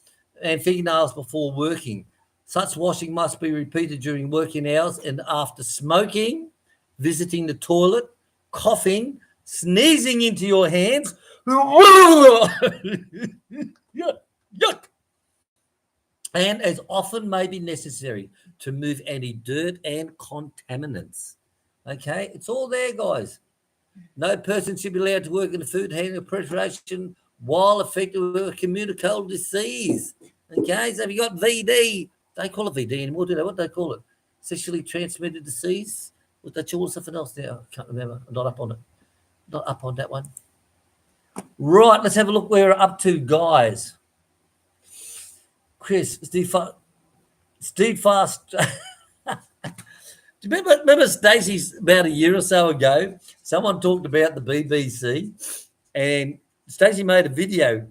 and fingernails before working. Such washing must be repeated during working hours and after smoking, visiting the toilet, coughing, sneezing into your hands. Yuck. And as often may be necessary to move any dirt and contaminants. Okay, it's all there, guys. No person should be allowed to work in the food handling or preparation while affected with a communicable disease. Okay, so if you got VD, they call it VD anymore, do they? What do they call it? Sexually transmitted disease? What they call something else now? I can't remember. I'm not up on it. Not up on that one. Right, let's have a look where we're up to, guys. Chris, Steve Fast. Do you remember Stacey's about a year or so ago? Someone talked about the BBC and Stacey made a video.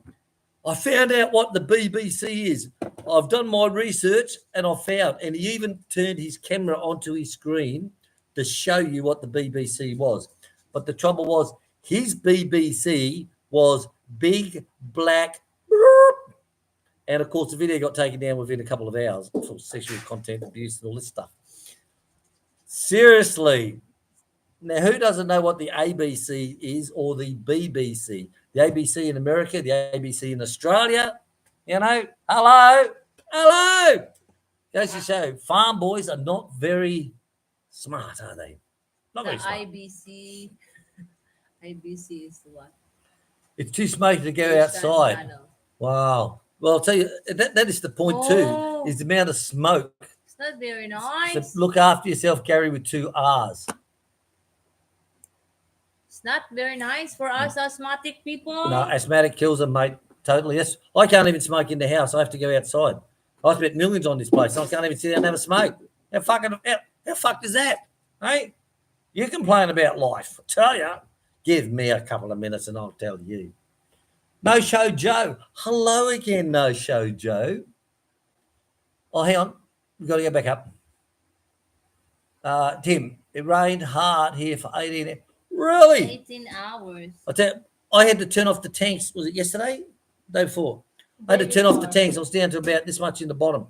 I found out what the BBC is. I've done my research and I found, and he even turned his camera onto his screen to show you what the BBC was. But the trouble was his BBC was big black. And of course, the video got taken down within a couple of hours for sexual content abuse and all this stuff. Seriously. Now, who doesn't know what the ABC is or the BBC? The ABC in America, the ABC in Australia. You know, hello. Goes to show, farm boys are not very smart, are they? Not very smart. IBC is what? It's too smoky to go outside. Wow. Well, I'll tell you, that is the point too, is the amount of smoke. It's not very nice. So look after yourself, Gary, with 2 R's. It's not very nice for us asthmatic people. No, asthmatic kills them, mate. Totally. Yes. I can't even smoke in the house. I have to go outside. I spent millions on this place. I can't even sit down and have a smoke. How fucked is that? Hey? You complain about life. I tell you. Give me a couple of minutes and I'll tell you. No Show Joe. Hello again, No Show Joe. Oh, hang on. We've got to go back up. Tim, it rained hard here for 18 hours. Really? 18 hours. I tell you, I had to turn off the tanks. Was it yesterday? Day before. I had to turn off the tanks. I was down to about this much in the bottom.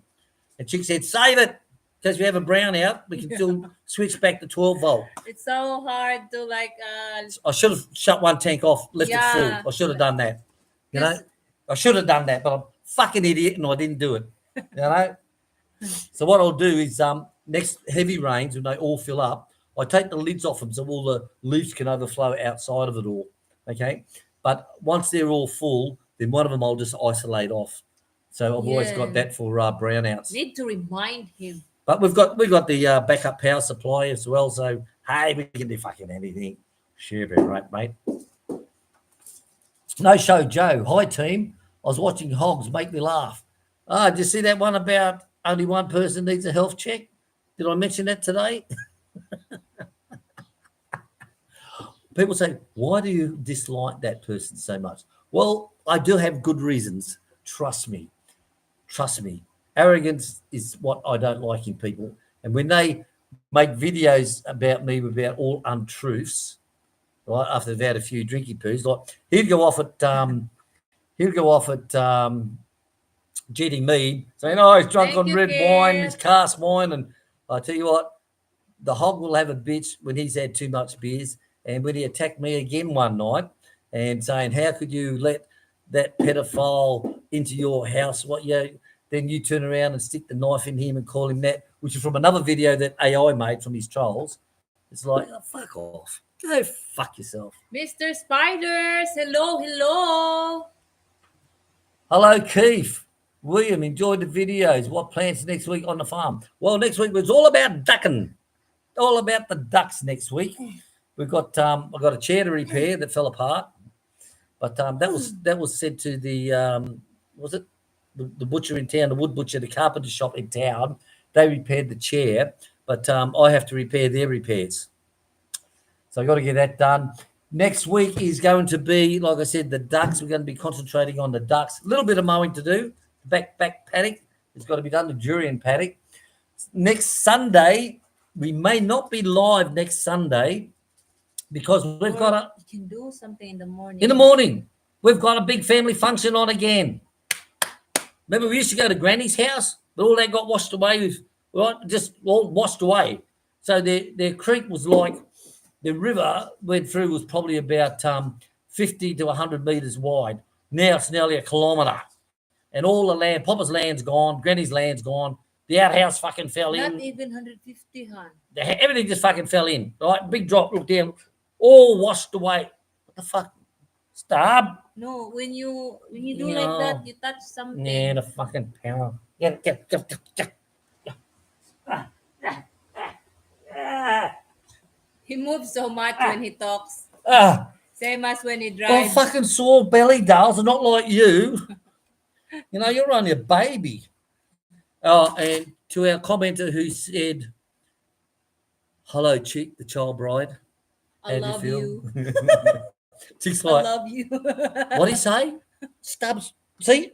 And Chick said, save it. Because we have a brownout, we can still switch back to 12 volt. It's so hard to I should have shut one tank off, left it full. I should have done that. You know? I should have done that, but I'm a fucking idiot and I didn't do it. You know? So what I'll do is next heavy rains, when they all fill up, I take the lids off them so all the leaves can overflow outside of it all. Okay? But once they're all full, then one of them I'll just isolate off. So I've always got that for brownouts. Need to remind him. But we've got the backup power supply as well. So hey, we can do fucking anything. Sure, be right, mate. No Show Joe. Hi team. I was watching Hogs make me laugh. Did you see that one about only one person needs a health check? Did I mention that today? People say, why do you dislike that person so much? Well, I do have good reasons. Trust me. Arrogance is what I don't like in people. And when they make videos about me about all untruths, right, after they've had a few drinky poos, like he'd go off at GD Mead saying, oh, he's drunk on red wine, it's cask wine. And I tell you what, the hog will have a bitch when he's had too much beers. And when he attacked me again one night, and saying, how could you let that pedophile into your house? Then you turn around and stick the knife in him and call him that, which is from another video that AI made from his trolls. It's like, oh, fuck off. Go fuck yourself. Mr. Spiders, hello, hello. Hello, Keith. William, enjoyed the videos. What plans next week on the farm? Well, next week was all about ducking. All about the ducks next week. We've got I got a chair to repair that fell apart. But that was said to the was it the butcher in town, the wood butcher, the carpenter shop in town. They repaired the chair, but I have to repair their repairs. So I got to get that done. Next week is going to be, like I said, the ducks. We're going to be concentrating on the ducks. A little bit of mowing to do. Back paddock has got to be done. The durian paddock. Next Sunday, we may not be live next Sunday because we've got a. You can do something in the morning. In the morning, we've got a big family function on again. Remember, we used to go to Granny's house, but all that got washed away with, right? Just all washed away. So their creek was like. The river went through was probably about 50 to 100 metres wide. Now it's nearly a kilometre. And all the land, Papa's land's gone, Granny's land's gone. The outhouse fucking fell in. Not even 150, hon. Everything just fucking fell in, right? Big drop, look down, all washed away. What the fuck? Stop. No, when you do like that, you touch something. Yeah, the fucking power. Get. He moves so much when he talks. Same as when he Oh, drives. fucking sore belly, dolls, are not like you. You know, you're only a baby. Oh, and to our commenter who said, hello, Chick, the child bride. I love you. Chick's I like, love you. what do you say? Stubbs. See,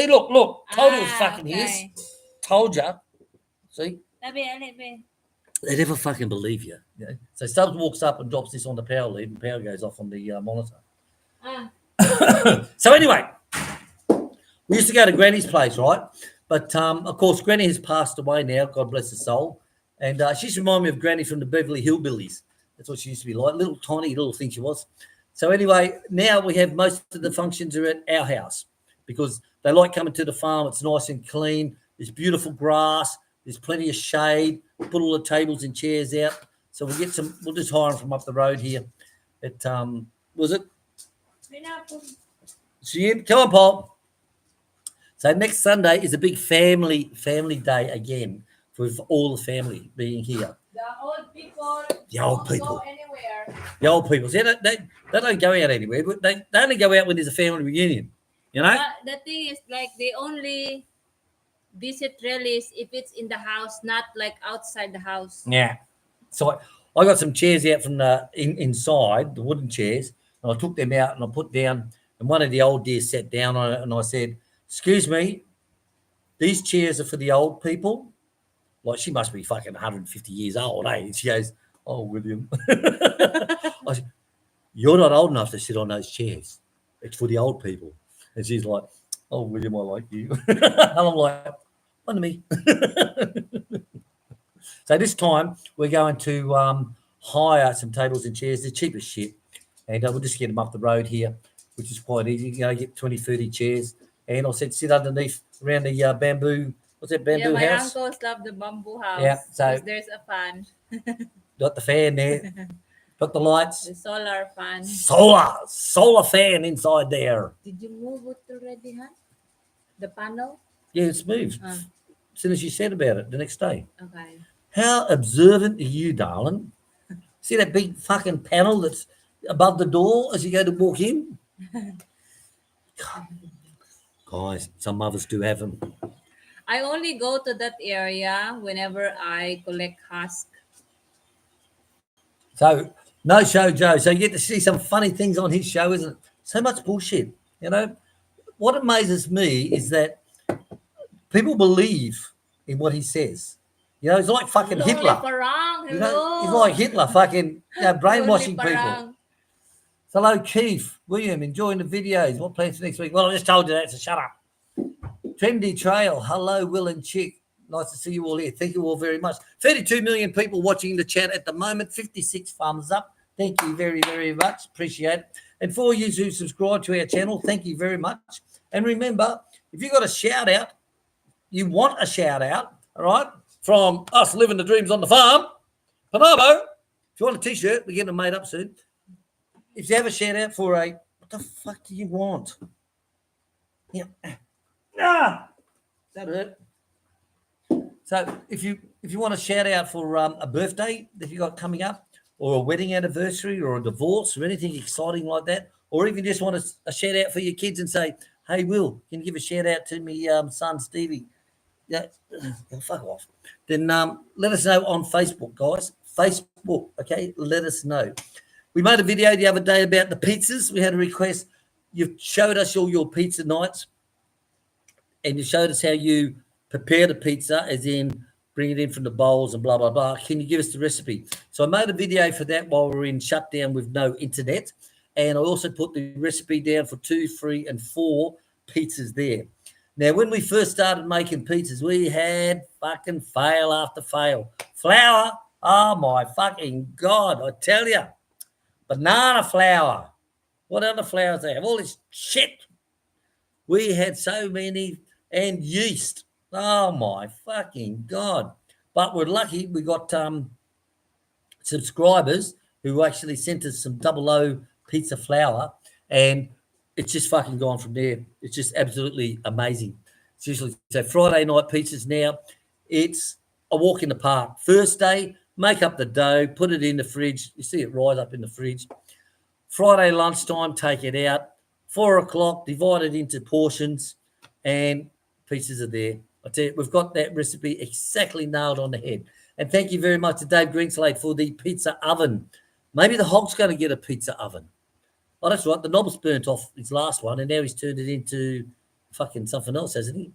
look. Told you it was fucking his. Told you. See? They never fucking believe you. You know? So Stubbs walks up and drops this on the power lead and power goes off on the monitor. So anyway, we used to go to Granny's place, right? But, of course, Granny has passed away now, God bless her soul. And she used to remind me of Granny from the Beverly Hillbillies. That's what she used to be like, little tiny little thing she was. So anyway, now we have most of the functions are at our house because they like coming to the farm. It's nice and clean. There's beautiful grass. There's plenty of shade. We put all the tables and chairs out. So we'll just hire them from up the road here. Was it? Come on, Paul. So next Sunday is a big family day again with all the family being here. The old people. The old people. Don't go anywhere. The old people. See, they don't go out anywhere. But they only go out when there's a family reunion. You know? The thing is, like, they only visit rallies if it's in the house, not like outside the house. Yeah. So I got some chairs out from the inside, the wooden chairs, and I took them out and I put down, and one of the old dears sat down on it, and I said, excuse me, these chairs are for the old people. Like, she must be fucking 150 years old, eh? And she goes, oh, William. I said, you're not old enough to sit on those chairs. It's for the old people. And she's like, oh, William, I like you. And I'm like, on to me. So this time we're going to hire some tables and chairs. They're cheap as shit. And we'll just get them up the road here, which is quite easy. You know, get 20, 30 chairs. And I said, sit underneath around the bamboo. What's that bamboo house? My uncles love the bamboo house. Yeah, so there's a fan. Got the fan there. Got the lights. The solar fan. Solar fan inside there. Did you move it already, huh? The panel? Yeah, it's moved. As soon as you said about it the next day. Okay. How observant are you, darling? See that big fucking panel that's above the door as you go to walk in? Guys, some mothers do have them. I only go to that area whenever I collect husk. So, no show, Joe. So you get to see some funny things on his show, isn't it? So much bullshit. You know, what amazes me is that people believe in what he says. You know, it's like fucking Hitler. You know, he's like Hitler, fucking brainwashing people. So, hello, Keith. William, enjoying the videos. What plans for next week? Well, I just told you that, so shut up. Trendy Trail. Hello, Will and Chick. Nice to see you all here. Thank you all very much. 32 million people watching the chat at the moment. 56 thumbs up. Thank you very, very much. Appreciate it. And for you who subscribe to our channel, thank you very much. And remember, if you got a shout out, you want a shout out, all right, from us living the dreams on the farm, Panabo, if you want a t-shirt, we're getting them made up soon. If you have a shout out for a, what the fuck do you want? Yeah. That hurt. So if you want a shout out for a birthday that you got coming up, or a wedding anniversary, or a divorce, or anything exciting like that, or even just want a shout out for your kids and say, "Hey, Will, can you give a shout out to me son Stevie?" Yeah, fuck off. Then let us know on Facebook, guys. Facebook, okay? Let us know. We made a video the other day about the pizzas. We had a request. You've showed us all your pizza nights, and you showed us how you prepare the pizza, as in bring it in from the bowls and blah, blah, blah. Can you give us the recipe? So I made a video for that while we we're in shutdown with no internet, and I also put the recipe down for 2, 3, and 4 pizzas there. Now, when we first started making pizzas, we had fucking fail after fail. Flour, oh my fucking God, I tell you. Banana flour. What other flours they have? All this shit. We had so many, and yeast. Oh my fucking God. But we're lucky we got subscribers who actually sent us some 00 pizza flour, and it's just fucking gone from there. It's just absolutely amazing. Seriously. So Friday night pizzas now, it's a walk in the park. First day, make up the dough, put it in the fridge. You see it rise up in the fridge. Friday lunchtime, take it out. 4 o'clock, divide it into portions, and pizzas are there. I tell you, we've got that recipe exactly nailed on the head. And thank you very much to Dave Greenslade for the pizza oven. Maybe the Hog's going to get a pizza oven. Oh, that's right. The knob's burnt off his last one, and now he's turned it into fucking something else, hasn't he?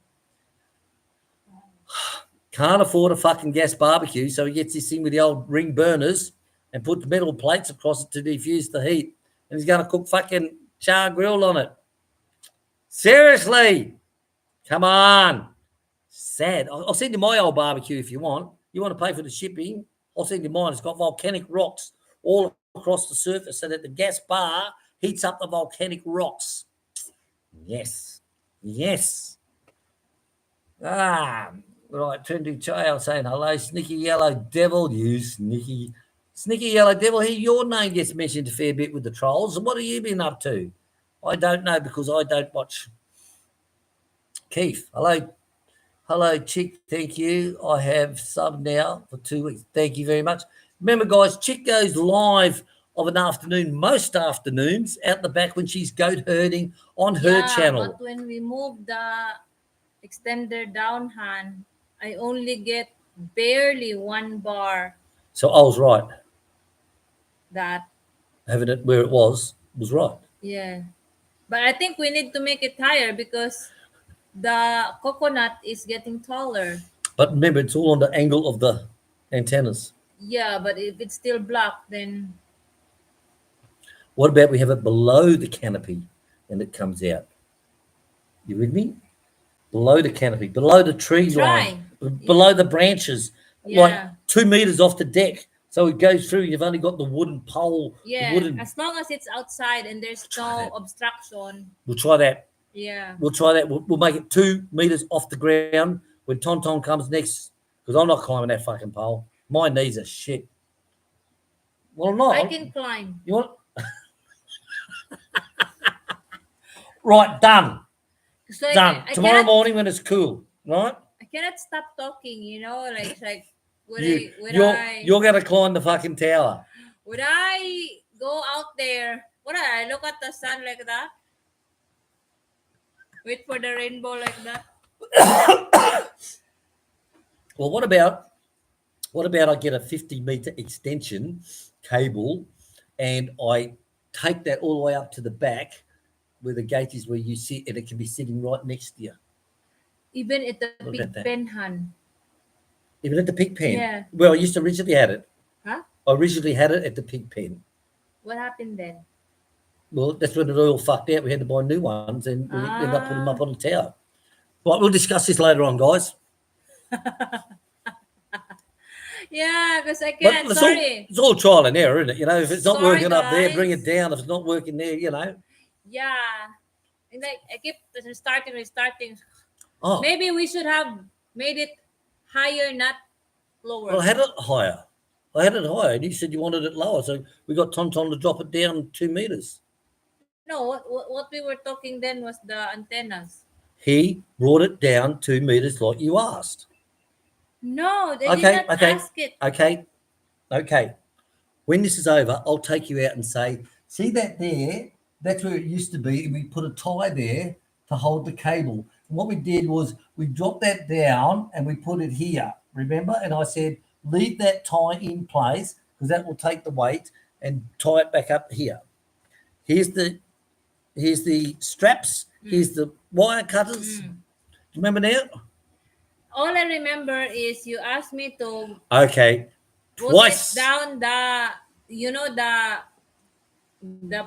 Can't afford a fucking gas barbecue, so he gets this thing with the old ring burners and put the metal plates across it to diffuse the heat. And he's going to cook fucking char grill on it. Seriously. Come on. Sad. I'll send you my old barbecue if you want. You want to pay for the shipping? I'll send you mine. It's got volcanic rocks all across the surface so that the gas bar heats up the volcanic rocks. Yes. Yes. Right. Trendy Child saying hello. Sneaky Yellow Devil. You sneaky Yellow Devil. Here, your name gets mentioned a fair bit with the trolls. And what have you been up to? I don't know because I don't watch. Keith. Hello, Chick. Thank you. I have subbed now for 2 weeks. Thank you very much. Remember, guys, Chick goes live of an afternoon, most afternoons, out the back when she's goat herding on her channel. But when we move the extender down hand, I only get barely 1 bar. So I was right. That. Having it where it was right. Yeah. But I think we need to make it higher because the coconut is getting taller. But remember, it's all on the angle of the antennas. Yeah, but if it's still blocked, then... What about we have it below the canopy and it comes out? You with me? Below the canopy, below the tree line, below the branches, like 2 meters off the deck. So it goes through. You've only got the wooden pole. Yeah, as long as it's outside and there's no obstruction. We'll try that. Yeah. We'll try that. We'll make it 2 meters off the ground when Tonton comes next, because I'm not climbing that fucking pole. My knees are shit. Well, I'm not. I can climb. You want? Right, done. So done. Tomorrow morning when it's cool, right? I cannot stop talking, like you're gonna climb the fucking tower. Would I go out there? Would I look at the sun like that? Wait for the rainbow like that? Well, what about I get a 50-meter extension cable and I take that all the way up to the back where the gate is, where you sit, and it can be sitting right next to you. Even at the pig pen, hun. Even at the pig pen? Yeah. Well, I used to originally had it. Huh? I originally had it at the pig pen. What happened then? Well, that's when it all fucked out. We had to buy new ones, and we ended up putting them up on the tower. Right, we'll discuss this later on, guys. Yeah, because I But can't. it's Sorry. all trial and error, isn't it? You know, if it's not Sorry, working up there, bring guys. it down. If it's not working there, you know. Yeah. And like I keep restarting. Oh, Maybe we should have made it higher, not well, I lower. had it higher. I had it higher, and you said you wanted it lower, so we got Tonton to drop it down 2 meters. No, what we were talking then was the antennas. He brought it down 2 meters like you asked. No, they did Okay, not okay, ask it. okay, okay. When this is over, I'll take you out and say, see that there? That's where it used to be. And we put a tie there to hold the cable. And what we did was we dropped that down and we put it here. Remember? And I said, leave that tie in place because that will take the weight and tie it back up here. Here's the straps. Here's the wire cutters. Do you remember now? All I remember is you asked me to Okay. put Twice. it down the you know the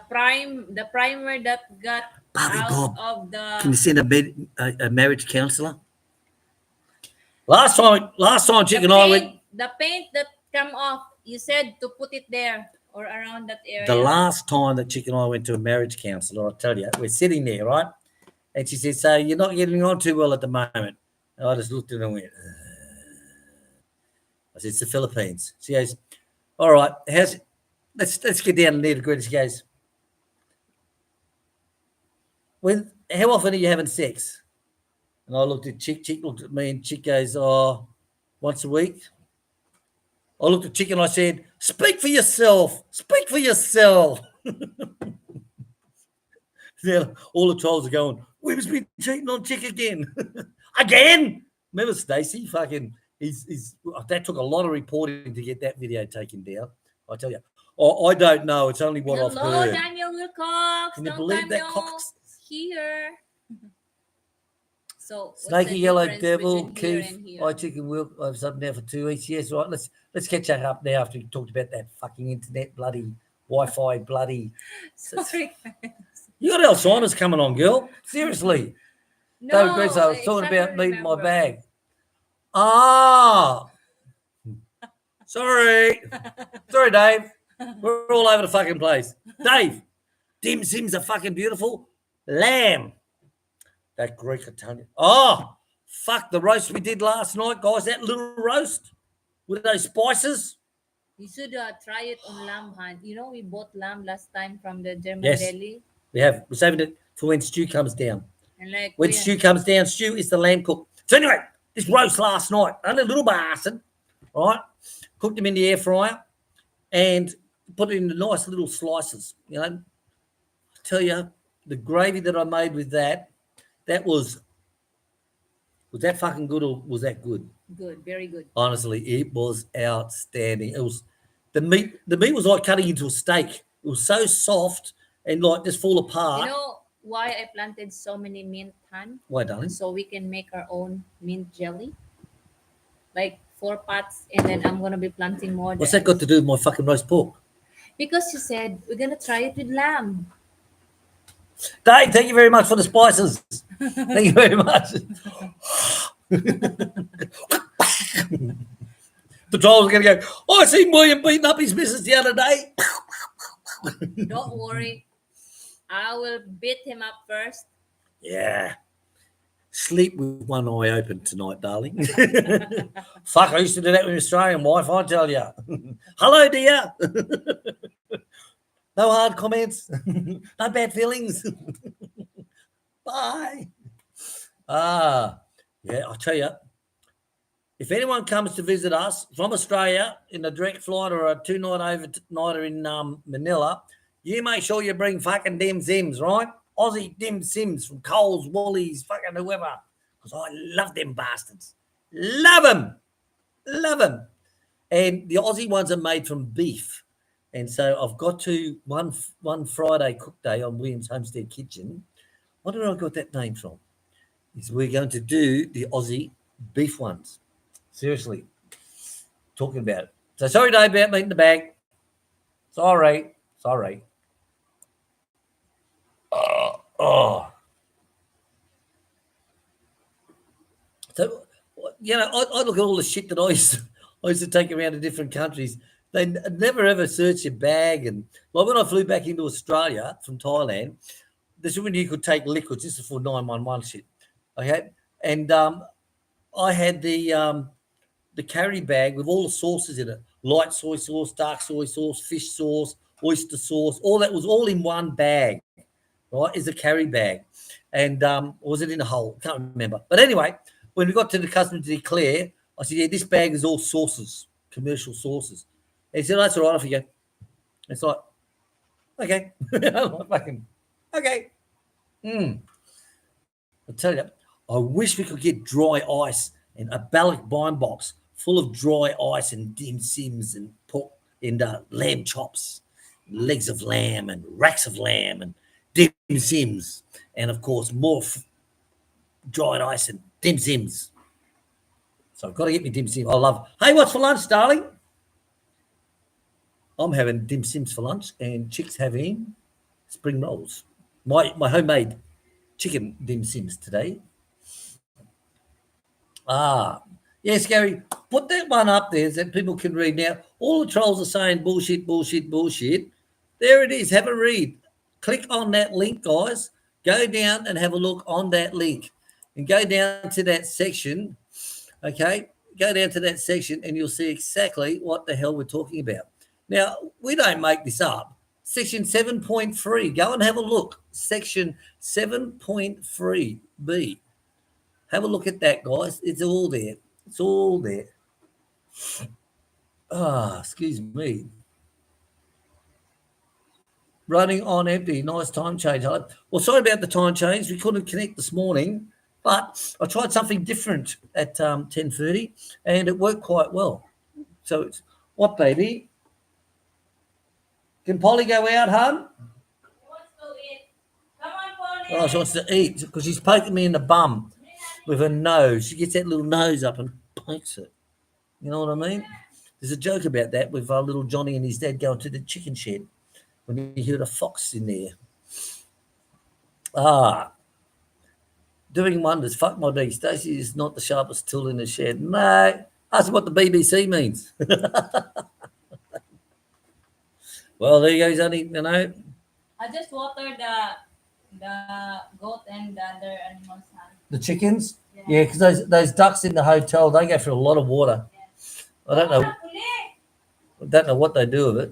primer that got Barbie out Bob. of Can you the send a marriage counsellor? Last time, Chick and I went. the paint that come off. You said to put it there or around that The area. last time that Chick and I went to a marriage counsellor, I tell you, we're sitting there, right? And she said, "So you're not getting on too well at the moment." And I just looked at her and went, I said, "It's the Philippines." She goes, "All right, let's get down to the nitty-gritty." She goes, how often are you having sex?" And I looked at Chick. Chick looked at me, and Chick goes, "Oh, once a week." I looked at Chick and I said, "Speak for yourself. Speak for yourself." Then all the trolls are going, "We've been cheating on Chick again." Again? Remember Stacey? Fucking, he's that took a lot of reporting to get that video taken down. I tell you. I don't know. It's only what I've Hello, heard. Daniel Wilcox. Can you Long believe time that, no Cox? here. So what's Snaky the Yellow difference Devil, between here Keith, and I here? Chicken Wilk. I was up now for 2 weeks. Yes, right. Let's catch that up now after we talked about that fucking internet bloody Wi-Fi bloody. Sorry. You got Alzheimer's coming on, girl. Seriously. David Grace, No, I was I talking about exactly leaving my remember. bag. Ah, sorry. Sorry, Dave. We're all over the fucking place. Dave, dim sims are fucking beautiful. Lamb. That Greek Italian. Oh, fuck the roast we did last night, guys. That little roast with those spices. You should try it on lamb hunt. You know, we bought lamb last time from the German Yes, deli. we're saving it for when Stu comes down. And like, When Stu comes down, Stu is the lamb cook. So anyway, this roast last night, only a little bastard, right? Cooked him in the air fryer and put it in the nice little slices. You know, I tell you, the gravy that I made with that was that fucking good or was that good? good, very good. Honestly, it was outstanding. It was the meat. The meat was like cutting into a steak. It was so soft and like just fall apart. You know why I planted so many mint, Han? Why, darling? So we can make our own mint jelly. Like 4 pots, and then I'm gonna be planting more. What's that got to do with my fucking roast pork? Because you said we're gonna try it with lamb. Dave, thank you very much for the spices. Thank you very much. The trolls are going to go, I seen William beating up his missus the other day. Don't worry, I will beat him up first. Yeah. Sleep with one eye open tonight, darling. Fuck, I used to do that with Australian wife, I tell you. Hello, dear. No hard comments. No bad feelings. Bye. Yeah, I'll tell you. If anyone comes to visit us from Australia in a direct flight or a 2-night overnighter in Manila, you make sure you bring fucking dim sims, right? Aussie dim sims from Coles, Woolies, fucking whoever. Because I love them bastards. Love them. Love them. And the Aussie ones are made from beef. And so I've got to one Friday cook day on William's Homestead Kitchen. What did I got that name from? Is we're going to do the Aussie beef ones. Seriously. Talking about it. So sorry, Dave, about meat in the bag. Sorry. Oh. So, you know, I look at all the shit that I used to, I used to take around to different countries. They never ever search your bag. And like when I flew back into Australia from Thailand, this is when you could take liquids. This is for 911 shit. Okay. And I had the carry bag with all the sauces in it: light soy sauce, dark soy sauce, fish sauce, oyster sauce. All that was all in one bag, right? Is a carry bag. And was it in a hole? Can't remember. But anyway, when we got to the customer to declare, I said, yeah, this bag is all sauces, commercial sauces. And he said, oh, that's all right off you go. It's like, okay. I'm like, fucking, okay. I tell you, I wish we could get dry ice and a Balloc Bine box full of dry ice and dim sims and pork and lamb chops, legs of lamb and racks of lamb and dim sims, and of course more dried ice and dim sims. So I've got to get me dim sim. I love. Hey, what's for lunch, darling? I'm having dim sims for lunch, and Chick's having spring rolls. My homemade chicken dim sims today. Yes, Gary, put that one up there so that people can read. Now, all the trolls are saying bullshit, bullshit, bullshit. There it is. Have a read. Click on that link, guys. Go down and have a look on that link and go down to that section. Okay, go down to that section and you'll see exactly what the hell we're talking about. Now, we don't make this up. Section 7.3, go and have a look. Section 7.3B. Have a look at that, guys. It's all there. It's all there. Excuse me. Running on empty. Nice time change. Well, sorry about the time change. We couldn't connect this morning, but I tried something different at 10:30, and it worked quite well. So it's what, baby? Can Polly go out, hon? Wants to eat. Come on, Polly. Oh, she wants to eat because she's poking me in the bum with her nose. She gets that little nose up and pokes it. You know what I mean? There's a joke about that with little Johnny and his dad going to the chicken shed when he heard a fox in there. Doing wonders. Fuck my D. Stacey is not the sharpest tool in the shed. No. Ask what the BBC means. Well, there you go, Sonny. You know. I just watered the goat and the other animals. The chickens? Yeah, because those ducks in the hotel, they go through a lot of water. I don't know what they do with it.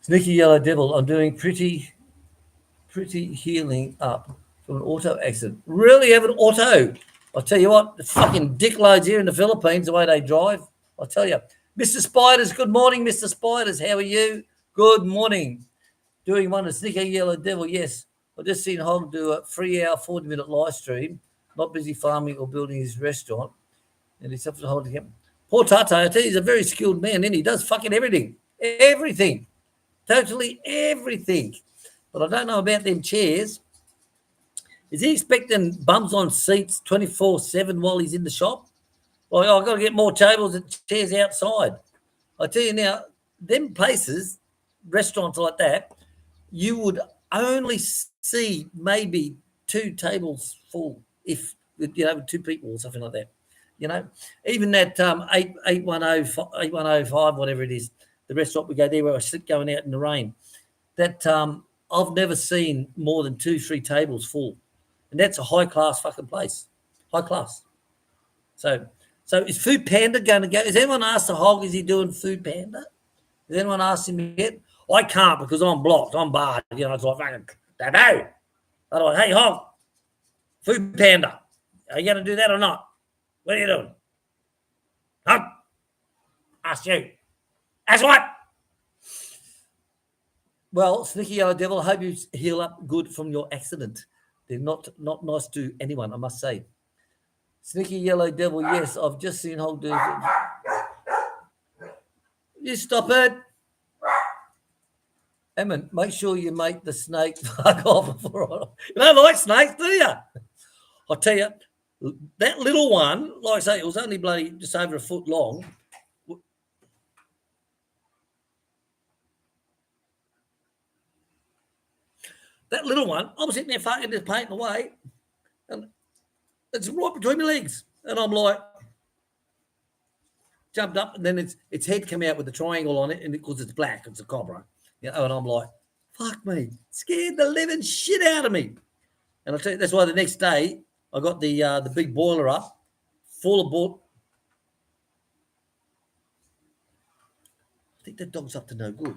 Sneaky Yellow Devil, I'm doing pretty healing up from an auto accident. Really have an auto? I'll tell you what, the fucking dickloads here in the Philippines, the way they drive. I'll tell you. Mr. Spiders, good morning, Mr. Spiders. How are you? Good morning. Doing one of Sneaky Yellow Devil, yes. I just seen Hog do a 3-hour, 40-minute live stream, not busy farming or building his restaurant. And he's up to holding him. Poor Tata, I tell you, he's a very skilled man, and he does fucking everything. Everything. Totally everything. But I don't know about them chairs. Is he expecting bums on seats 24/7 while he's in the shop? Well, I've got to get more tables and chairs outside. I tell you now, them places, restaurants like that, you would only see maybe 2 tables full if, with 2 people or something like that. Even that 8105, whatever it is, the restaurant we go there where I sit going out in the rain, that I've never seen more than 2-3 tables full. And that's a high-class fucking place. High class. So is Food Panda going to go? Has anyone asked the Hog, is he doing Food Panda? Has anyone asked him yet? I can't because I'm blocked. I'm barred. It's like fucking, Davao. Otherwise, hey, Hog, Food Panda, are you going to do that or not? What are you doing? Hog, ask you. Ask what? Well, Sneaky Yellow Devil, I hope you heal up good from your accident. They're not nice to anyone, I must say. Sneaky Yellow Devil, yes, I've just seen Hog do it. You stop it. Eamon, make sure you make the snake fuck off before you don't like snakes, do you? I'll tell you, that little one, like I say, it was only bloody just over a foot long. That little one, I was sitting there fucking just painting away, and it's right between my legs. And I'm like, jumped up, and then its head came out with a triangle on it, and because it's black, it's a cobra. You know, and I'm like, fuck me, scared the living shit out of me. And I tell you, that's why the next day I got the big boiler up, full of boil. I think that dog's up to no good.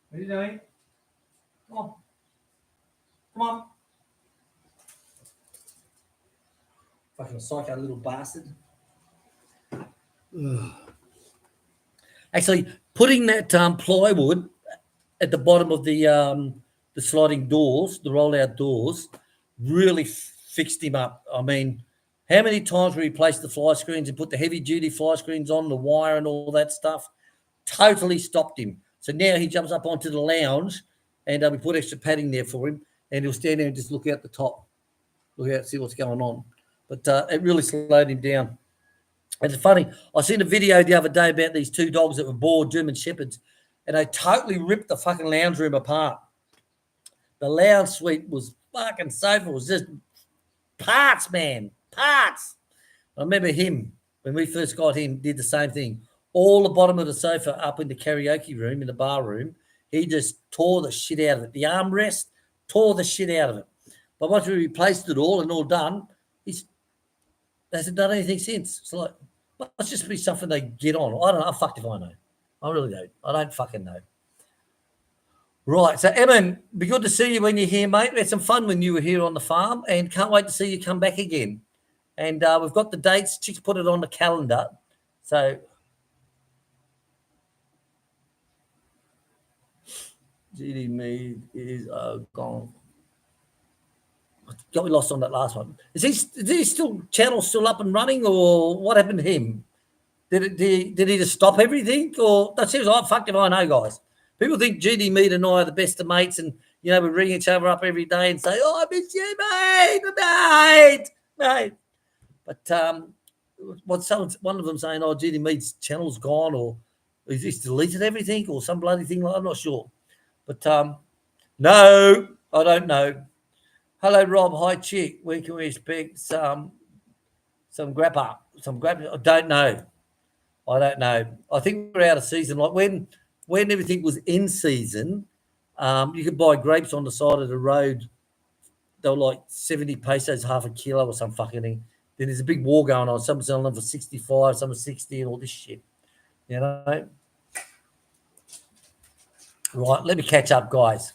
What are you doing? Come on. Come on. Fucking psycho little bastard. Ugh. Actually, putting that plywood at the bottom of the sliding doors, the roll-out doors, really fixed him up. I mean, how many times we replaced the fly screens and put the heavy-duty fly screens on, the wire and all that stuff, totally stopped him. So now he jumps up onto the lounge, and we put extra padding there for him, and he'll stand there and just look out the top, look out, see what's going on. But it really slowed him down. It's funny. I seen a video the other day about these two dogs that were bored, German Shepherds, and they totally ripped the fucking lounge room apart. The lounge suite was fucking sofa. It was just parts, man, parts. I remember him, when we first got him, did the same thing. All the bottom of the sofa up in the karaoke room, in the bar room, he just tore the shit out of it. The armrest, tore the shit out of it. But once we replaced it all and all done, he hasn't done anything since. It's like, must just be something they get on. I don't know. Fucked if I know. I really don't. I don't fucking know. Right. So, Evan, be good to see you when you're here, mate. We had some fun when you were here on the farm, and can't wait to see you come back again. And we've got the dates. Chick's put it on the calendar. So, GD Mead is gone. Got me lost on that last one. Is he still channel still up and running, or what happened to him? Did he just stop everything, or that seems like fucked if I know, guys. People think GD Mead and I are the best of mates, and we ring each other up every day and say, "Oh, I miss you, mate." But one of them saying, "Oh, GD Mead's channel's gone," or he's deleted everything, or some bloody thing. I'm not sure. But no, I don't know. Hello, Rob. Hi, Chick. When can we expect some grappa? I don't know. I think we're out of season. Like when everything was in season, you could buy grapes on the side of the road. They were like 70 pesos, half a kilo or some fucking thing. Then there's a big war going on. Some selling them for 65, some are 60 and all this shit. You know? Right, let me catch up, guys.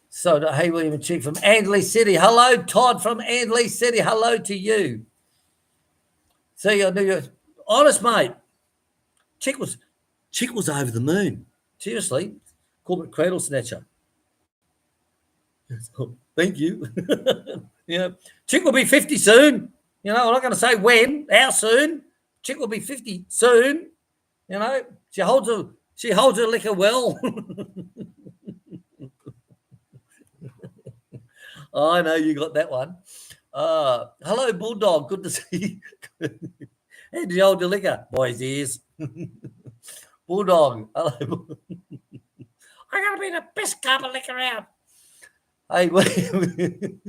So, hey, William and Chic from Andley City. Hello, Todd from Andley City. Hello to you. See, I knew you. Honest, mate. Chick was over the moon. Seriously. Corporate cradle snatcher. Thank you. Chick will be 50 soon. I'm not going to say when, how soon. Chick will be 50 soon. She holds her liquor well. I know you got that one. Hello, Bulldog. Good to see you. Hey, did you hold your liquor? Boys' ears. Bulldog. Hello. I got to be the best cup of liquor out. Hey, William.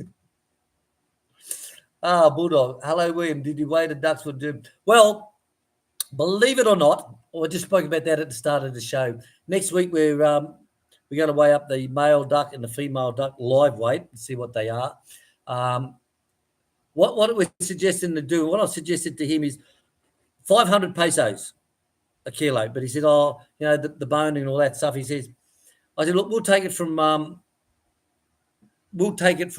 Bulldog. Hello, William. Did you weigh the ducks for doom? Well, believe it or not, I just spoke about that at the start of the show. Next week, we're going to weigh up the male duck and the female duck live weight and see what they are. What we're suggesting to do, what I suggested to him is 500 pesos a kilo. But he said, the bone and all that stuff. I said, look, we'll take it from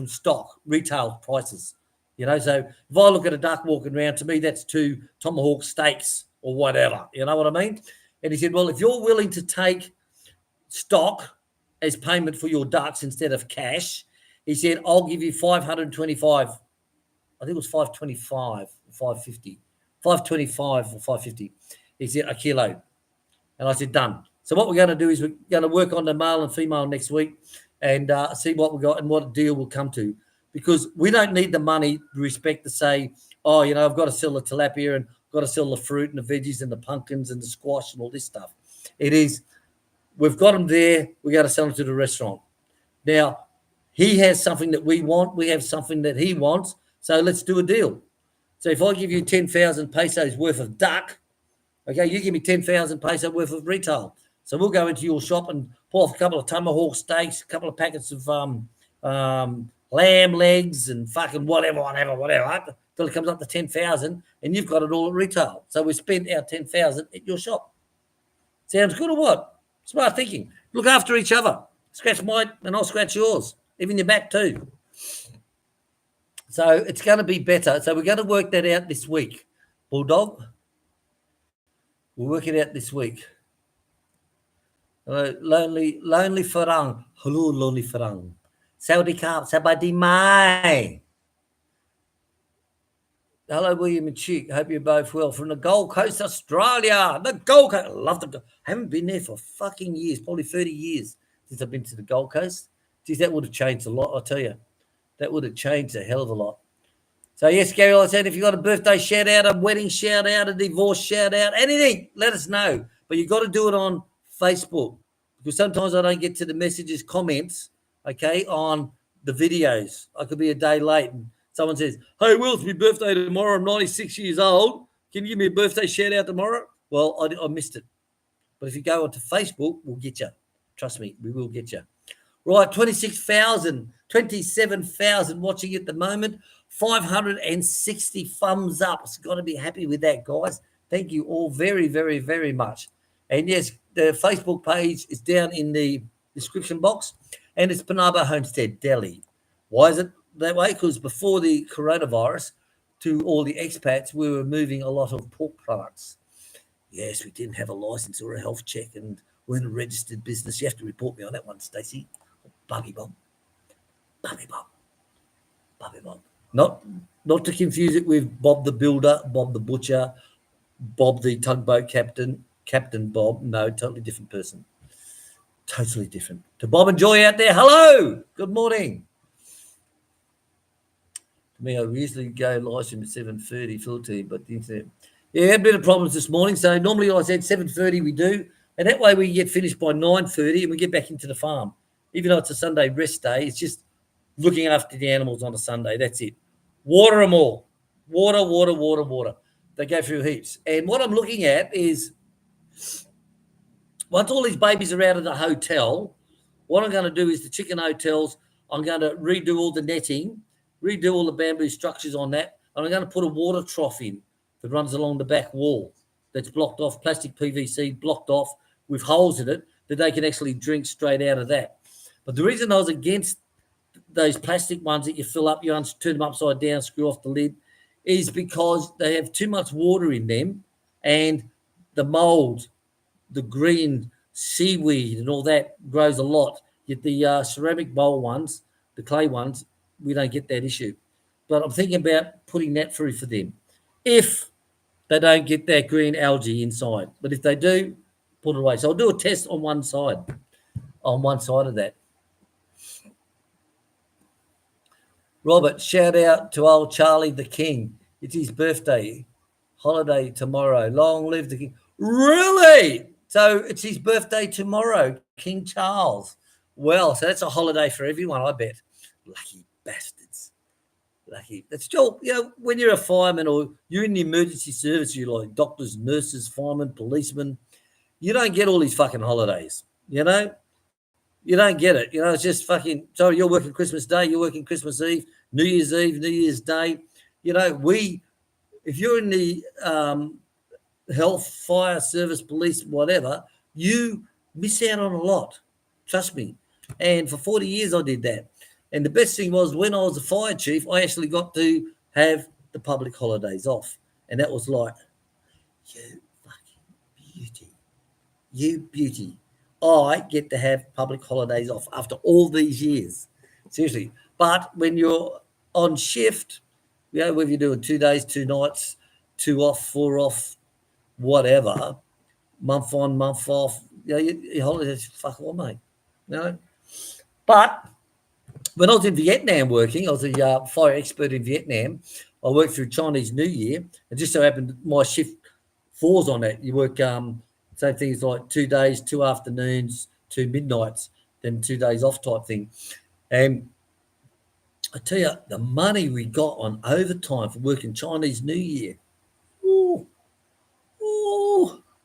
stock, retail prices. So if I look at a duck walking around, to me, that's 2 tomahawk steaks or whatever. You know what I mean? And he said, well, if you're willing to take stock as payment for your ducks instead of cash, he said, I'll give you 525. I think it was 525 or 550. 525 or 550. He said, a kilo. And I said, done. So what we're going to do is we're going to work on the male and female next week and see what we got and what deal we'll come to. Because we don't need the money to respect to say, I've got to sell the tilapia and got to sell the fruit and the veggies and the pumpkins and the squash and all this stuff. It is, We've got them there. We got to sell them to the restaurant. Now, he has something that we want. We have something that he wants. So let's do a deal. So if I give you 10,000 pesos worth of duck, okay, you give me 10,000 pesos worth of retail. So we'll go into your shop and pull off a couple of tomahawk steaks, a couple of packets of lamb legs and fucking whatever, till it comes up to 10,000 and you've got it all at retail. So we spent our 10,000 at your shop. Sounds good or what? Smart thinking. Look after each other. Scratch mine and I'll scratch yours. Even your back too. So it's going to be better. So we're going to work that out this week. Bulldog, we'll work it out this week. Lonely Farang. Hello, Lonely Farang. Saudi Cup, Sabadi Mai. Hello, William and Chic. Hope you're both well. From the Gold Coast, Australia. The Gold Coast. I love the. I haven't been there for fucking years, probably 30 years since I've been to the Gold Coast. Geez, that would have changed a lot, I'll tell you. That would have changed a hell of a lot. So, yes, Gary, I said if you've got a birthday shout-out, a wedding shout-out, a divorce shout-out, anything, let us know. But you've got to do it on Facebook because sometimes I don't get to the messages, comments, okay, on the videos. I could be a day late and someone says, hey, Will, it's my birthday tomorrow. I'm 96 years old. Can you give me a birthday shout-out tomorrow? Well, I missed it. But if you go onto Facebook, we'll get you. Trust me, we will get you. Right, 27,000 watching at the moment. 560 thumbs up. It's got to be happy with that, guys. Thank you all very, very, very much. And yes, the Facebook page is down in the description box, and it's Panabo Homestead Deli. Why is it that way? Because before the coronavirus, to all the expats, we were moving a lot of pork products. Yes, we didn't have a license or a health check, and we're in a registered business. You have to report me on that one, Stacey. Barbie Bob. Barbie Bob. Barbie Bob. Not to confuse it with Bob the Builder, Bob the Butcher, Bob the Tugboat Captain, Captain Bob. No, totally different person. Totally different. To Bob and Joy out there, hello. Good morning. To me, I usually go live stream at 7:30, full team, but the internet. Yeah, had a bit of problems this morning. So normally I said 7:30 we do, and that way we get finished by 9:30 and we get back into the farm. Even though it's a Sunday rest day, it's just looking after the animals on a Sunday. That's it. Water them all. Water. They go through heaps. And what I'm looking at is once all these babies are out of the hotel, what I'm going to do is the chicken hotels, I'm going to redo all the netting, redo all the bamboo structures on that, and I'm going to put a water trough in that runs along the back wall that's blocked off, plastic PVC blocked off with holes in it that they can actually drink straight out of that. But the reason I was against those plastic ones that you fill up, you turn them upside down, screw off the lid, is because they have too much water in them and the mold, the green seaweed and all that grows a lot. Yet the ceramic bowl ones, the clay ones, we don't get that issue. But I'm thinking about putting that through for them if they don't get that green algae inside. But if they do, put it away. So I'll do a test on one side of that. Robert, shout out to old Charlie the King. It's his birthday. Holiday tomorrow. Long live the King. Really? So it's his birthday tomorrow, King Charles. Well, so that's a holiday for everyone, I bet. Lucky bastards. Lucky. That's still, when you're a fireman or you're in the emergency service, you're like doctors, nurses, firemen, policemen, you don't get all these fucking holidays, You don't get it. It's just fucking, sorry, you're working Christmas Day, you're working Christmas Eve, New Year's Eve, New Year's Day. If you're in the health, fire, service, police, whatever, you miss out on a lot. Trust me. And for 40 years I did that. And the best thing was when I was a fire chief, I actually got to have the public holidays off. And that was like, you fucking beauty. You beauty. I get to have public holidays off after all these years. Seriously. But when you're on shift, whether you're doing 2 days, 2 nights, 2 off, 4 off, whatever, month on, month off, your holidays, fuck all, mate. But when I was in Vietnam working, I was a fire expert in Vietnam. I worked through Chinese New Year. It just so happened my shift falls on that. You work Same thing as like 2 days, 2 afternoons, 2 midnights, then 2 days off type thing. And I tell you, the money we got on overtime for working Chinese New Year, ooh,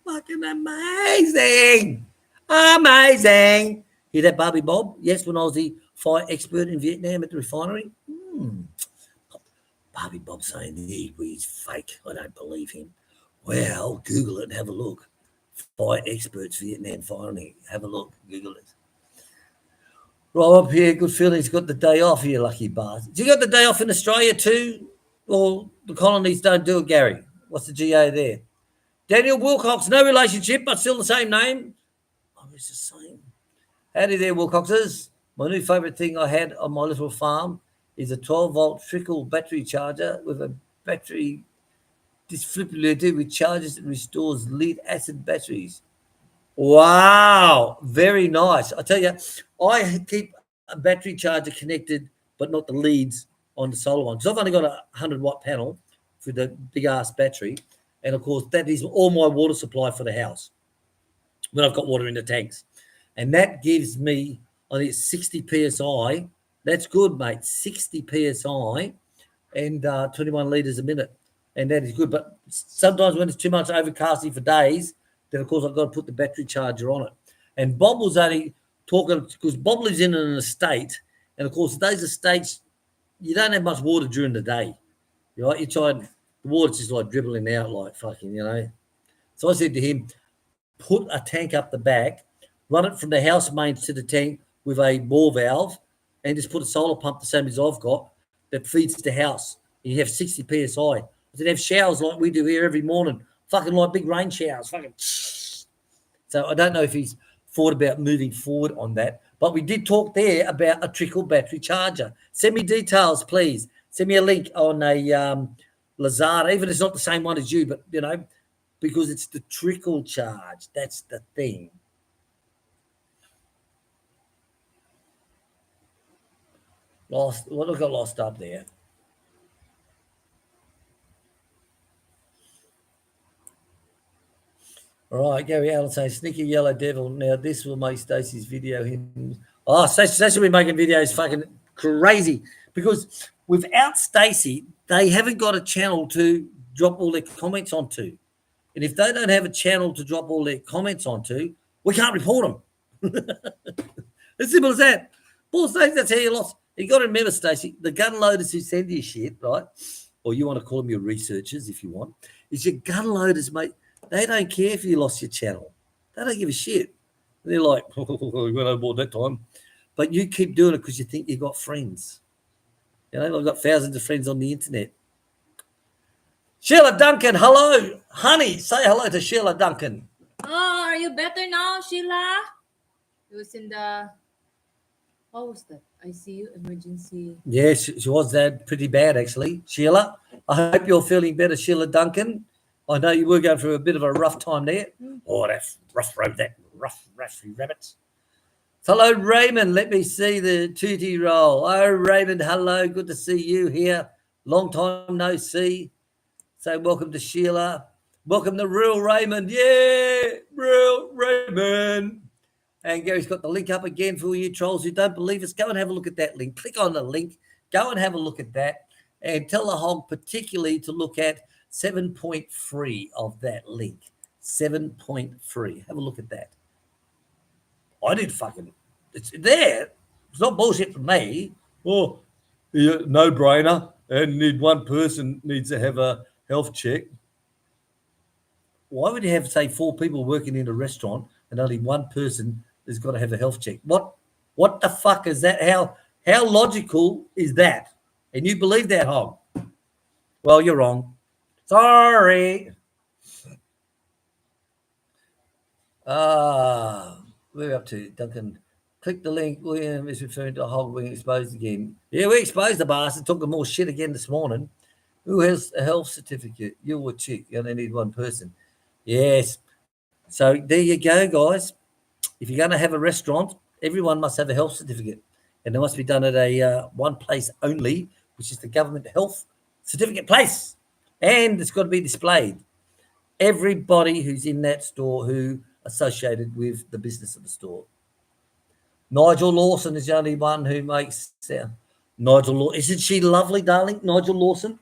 fucking amazing. Amazing. Hear that, Barbie Bob? Yes, when I was the fire expert in Vietnam at the refinery. Barbie Bob saying he's fake. I don't believe him. Well, Google it and have a look. Fire experts, Vietnam firing. Have a look. Google it. Rob here, good feeling he's got the day off here, lucky bastard. You got the day off in Australia too? Or the colonies don't do it, Gary? What's the GA there? Daniel Wilcox, no relationship, but still the same name. Oh, it's the same. Howdy there, Wilcoxes. My new favourite thing I had on my little farm is a 12-volt trickle battery charger with a battery defibrillator which charges and restores lead-acid batteries. Wow, very nice. I tell you, I keep a battery charger connected, but not the leads on the solar one, because I've only got a 100-watt panel for the big-ass battery, and, of course, that is all my water supply for the house when I've got water in the tanks. And that gives me, I think it's 60 PSI. That's good, mate, 60 PSI and 21 litres a minute, and that is good. But sometimes when it's too much overcasting for days, then, of course, I've got to put the battery charger on it. And Bob was only talking, because Bob lives in an estate, and, of course, those estates, you don't have much water during the day. Right? You try and the water's just like dribbling out like fucking, So I said to him, put a tank up the back, run it from the house mains to the tank with a bore valve, and just put a solar pump the same as I've got that feeds the house. And you have 60 PSI. I said, have showers like we do here every morning, fucking like big rain showers. Fucking. So I don't know if he's thought about moving forward on that. But we did talk there about a trickle battery charger. Send me details, please. Send me a link on a Lazada, even if it's not the same one as you, but, because it's the trickle charge. That's the thing. What got lost up there? All right, Gary Allen saying, sneaky yellow devil. Now, this will make Stacey's video him. Oh, Stacey will be making videos fucking crazy, because without Stacey, they haven't got a channel to drop all their comments onto. And if they don't have a channel to drop all their comments onto, we can't report them. As simple as that. Paul Stacey, that's how you lost. You got to remember, Stacey, the gun loaders who send you shit, right? Or you want to call them your researchers if you want, is your gun loaders, mate. They don't care if you lost your channel. They don't give a shit. They're like, we went overboard that time. But you keep doing it because you think you've got friends. I've got thousands of friends on the internet. Sheila Duncan, hello. Honey, say hello to Sheila Duncan. Oh, are you better now, Sheila? It was in the... What was that? ICU emergency. Yes, she was that pretty bad, actually. Sheila, I hope you're feeling better, Sheila Duncan. I know you were going through a bit of a rough time there. Oh, that's rough road, that rough rabbits. Hello, Raymond. Let me see the tootie roll. Oh, Raymond, hello. Good to see you here. Long time no see. So welcome to Sheila. Welcome to Real Raymond. Yeah, Real Raymond. And Gary's got the link up again for you trolls who don't believe us. Go and have a look at that link. Click on the link. Go and have a look at that. And tell the hog particularly to look at 7.3 of that link. 7.3. Have a look at that. I did fucking... It's there. It's not bullshit from me. Oh, yeah, no brainer. And one person needs to have a health check. Why would you have, say, 4 people working in a restaurant and only one person has got to have a health check? What the fuck is that? How logical is that? And you believe that, hog? Well, you're wrong. Sorry. We're up to Duncan. Click the link. William is referring to a hog being exposed again. Yeah, we exposed the bastard. Took them more shit again this morning. Who has a health certificate? You or Chick? You only need one person. Yes. So there you go, guys. If you're going to have a restaurant, everyone must have a health certificate. And it must be done at a one place only, which is the government health certificate place. And it's got to be displayed. Everybody who's in that store who associated with the business of the store. Nigel Lawson is the only one who makes sound. Nigel Lawson, isn't she lovely, darling? Nigel Lawson.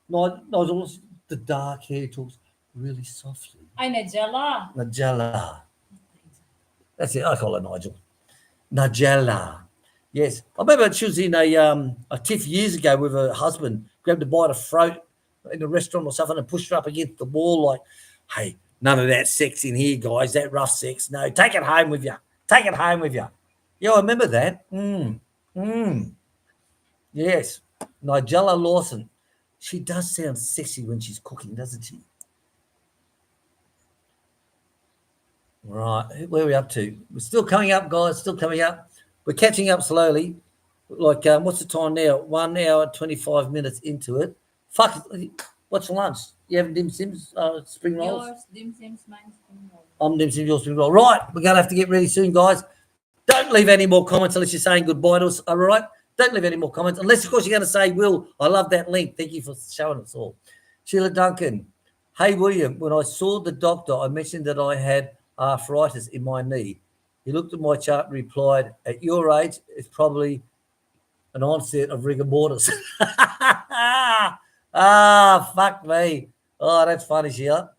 Nigel Lawson, the dark hair talks really softly. Ay, Najella. Nigella. That's it. I call her Nigel. Nigella. Yes. I remember she was in a tiff years ago with her husband, grabbed her by the throat in a restaurant or something and pushed her up against the wall like, hey, none of that sex in here, guys, that rough sex. No, take it home with you. Take it home with you. Yeah, I remember that. Yes. Nigella Lawson. She does sound sexy when she's cooking, doesn't she? Right. Where are we up to? We're still coming up, guys. Still coming up. We're catching up slowly. Like, what's the time now? 1 hour, 25 minutes into it. Fuck. What's for lunch? You having dim sims, spring rolls? Yours, dim sims, mine's spring roll. I'm dim sims, yours spring roll. Right. We're going to have to get ready soon, guys. Don't leave any more comments unless you're saying goodbye to us. All right? Don't leave any more comments. Unless, of course, you're going to say, Will, I love that link. Thank you for showing us all. Sheila Duncan. Hey, William, when I saw the doctor, I mentioned that I had arthritis in my knee. He looked at my chart and replied, at your age, it's probably an onset of rigor mortis. Fuck me. Oh, that's funny, Sheila.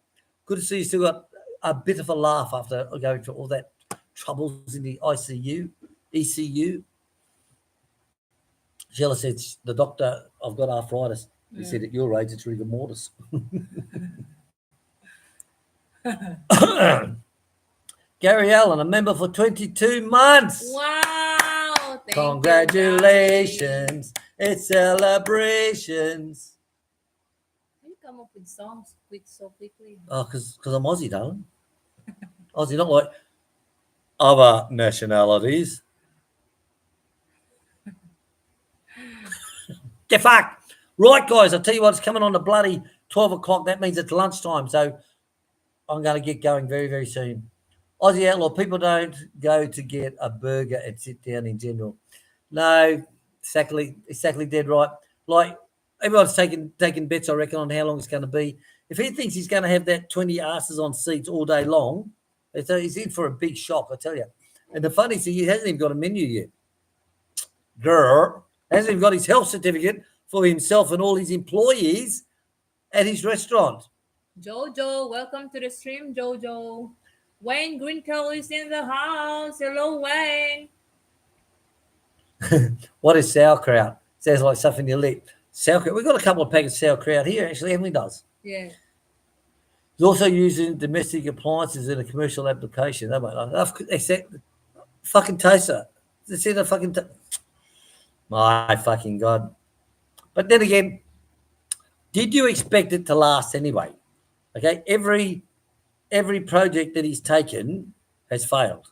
Good to see you still got a bit of a laugh after going through all that troubles in the ICU, ECU. Sheila said, the doctor, I've got arthritis. He said, at your age, it's rigor mortis. Gary Allen, a member for 22 months. Wow. Thank Congratulations. It's celebrations. You, come up with songs so quickly. Oh, because I'm Aussie, darling. Aussie, not like other nationalities. Get fucked. Right, guys, I'll tell you what, it's coming on the bloody 12 o'clock. That means it's lunchtime. So I'm going to get going very, very soon. Aussie Outlaw, people don't go to get a burger and sit down in general. No, exactly dead right. Like, everyone's taking bets, I reckon, on how long it's going to be. If he thinks he's going to have that 20 asses on seats all day long, he's in for a big shock, I tell you. And the funny thing, he hasn't even got a menu yet. Grr. Hasn't even got his health certificate for himself and all his employees at his restaurant. Jojo, welcome to the stream, Jojo. Wayne Greenkill is in the house. Hello, Wayne. What is sauerkraut? Sounds like something you lit. Sauerkraut. We've got a couple of packets of sauerkraut here, actually, haven't we, does? Yeah. It's also used in domestic appliances in a commercial application. They might not. Except fucking toaster. It's in a fucking my fucking God. But then again, did you expect it to last anyway? Okay, every project that he's taken has failed.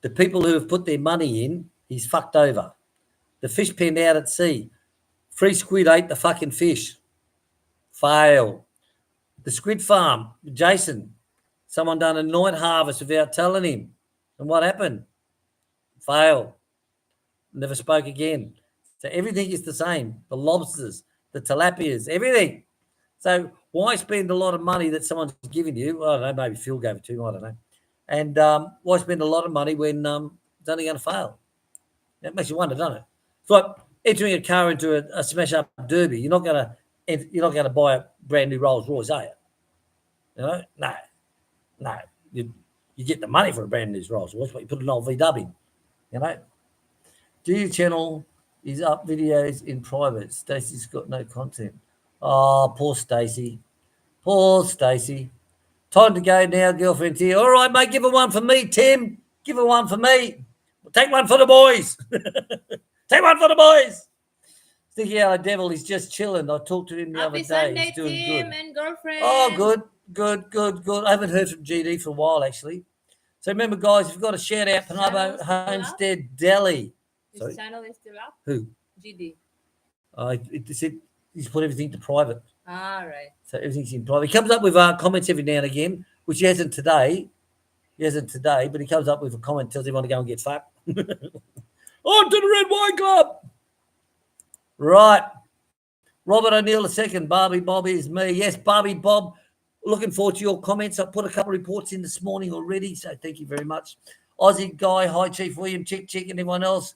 The people who have put their money in, he's fucked over. The fish pen out at sea. Free squid ate the fucking fish. Fail. The squid farm, Jason. Someone done a night harvest without telling him. And what happened? Fail. Never spoke again. So everything is the same. The lobsters, the tilapias, everything. So why spend a lot of money that someone's giving you? I don't know, maybe Phil gave it to him, I don't know. And why spend a lot of money when it's only going to fail? That makes you wonder, doesn't it? It's like entering a car into a smash-up derby. You're not going to buy a brand new Rolls Royce, are you? You know, no. You get the money for a brand new Rolls Royce, but you put an old VW in. You know, G channel is up videos in private. Stacey's got no content. Oh, poor Stacey. Poor Stacey. Time to go now, girlfriend's here. All right, mate, give her one for me, Tim. Give her one for me. Take one for the boys. Take one for the boys. Sticky Yellow Devil, he's just chilling. I talked to him the other day. Sunday, he's doing Tim good. and girlfriend. Oh, good. I haven't heard from GD for a while, actually. So remember, guys, you've got to shout out Panabo Homestead Deli. This channel is still up? Who? GD. He's put everything to private. All right. So everything's in private. He comes up with comments every now and again, which he hasn't today. But he comes up with a comment, tells everyone to go and get fucked. On to the Red Wine Club. Right. Robert O'Neill II, Barbie Bob is me. Yes, Barbie Bob. looking forward to your comments. I put a couple of reports in this morning already, so thank you very much. Aussie Guy, hi Chief William, Chick, and everyone else.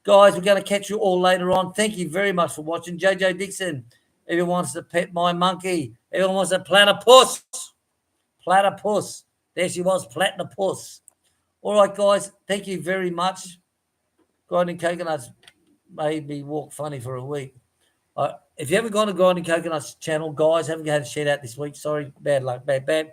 Guys, we're going to catch you all later on. Thank you very much for watching. JJ Dixon, everyone wants to pet my monkey. Everyone wants a platypus. Platypus. There she was, platypus. All right, guys, thank you very much. Grinding Coconuts made me walk funny for a week. If you haven't gone to Grinding Coconuts channel, guys, haven't had a shout out this week. Sorry, bad luck, bad.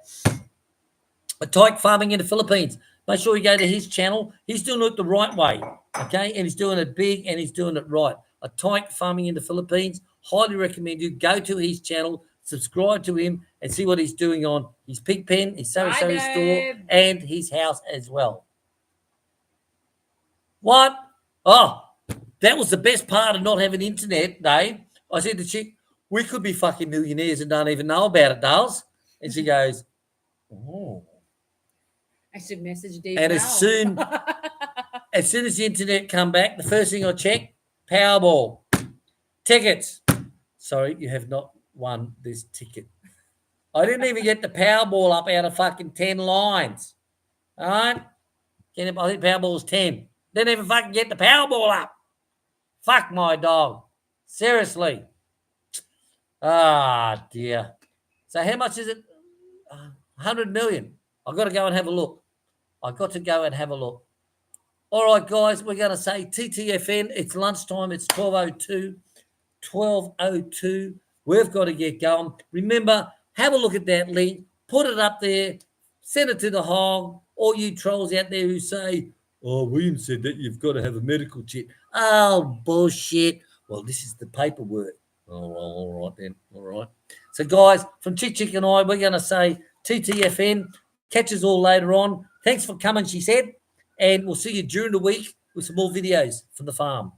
A tyke farming in the Philippines. Make sure you go to his channel. He's doing it the right way, okay? And he's doing it big and he's doing it right. A tyke farming in the Philippines. Highly recommend you go to his channel, subscribe to him, and see what he's doing on his pig pen, his sari store, and his house as well. What? Oh, that was the best part of not having internet, Dave. I said to Chick, we could be fucking millionaires and don't even know about it, Dales. And she goes, oh. I should message Dave And now. as soon as the internet come back, the first thing I check, Powerball. Tickets. Sorry, you have not won this ticket. I didn't even get the Powerball up out of fucking 10 lines. All right? I think Powerball was 10. Didn't even fucking get the Powerball up. Fuck my dog. Seriously. Ah, dear. So how much is it? 100 million. I've got to go and have a look. All right, guys, we're going to say TTFN. It's lunchtime. It's 12:02. 12:02. We've got to get going. Remember, have a look at that link. Put it up there. Send it to the hog. All you trolls out there who say, oh, William said that you've got to have a medical check. Oh, bullshit. Well, this is the paperwork. All right, then. All right. So, guys, from Chick and I, we're going to say TTFN. Catch us all later on. Thanks for coming, she said. And we'll see you during the week with some more videos from the farm.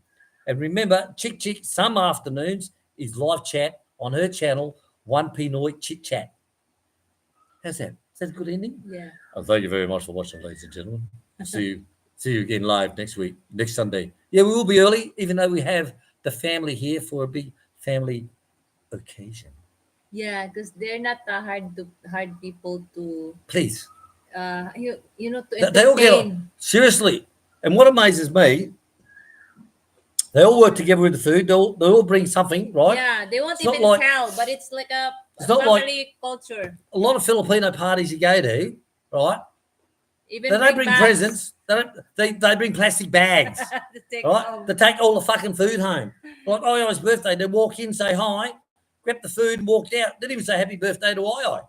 And remember, Chick, some afternoons is live chat on her channel, 1 Pinoy Chit Chat. How's that? Is that a good ending? Yeah. Thank you very much for watching, ladies and gentlemen. See you again live next week, next Sunday. Yeah, we will be early, even though we have the family here for a big family occasion. Yeah, because they're not hard people to. Please. To entertain. They all get on. Seriously. And what amazes me, they all work together with the food. They all bring something, right? Yeah, they won't It's not even like- tell, but it's like a not like- family culture. A lot of Filipino parties you go to, right? Even They don't bring bags presents. They bring plastic bags, to take right? home. They take all the fucking food home. Like I's birthday, they walk in, say hi, grab the food and walked out. Didn't even say happy birthday to I.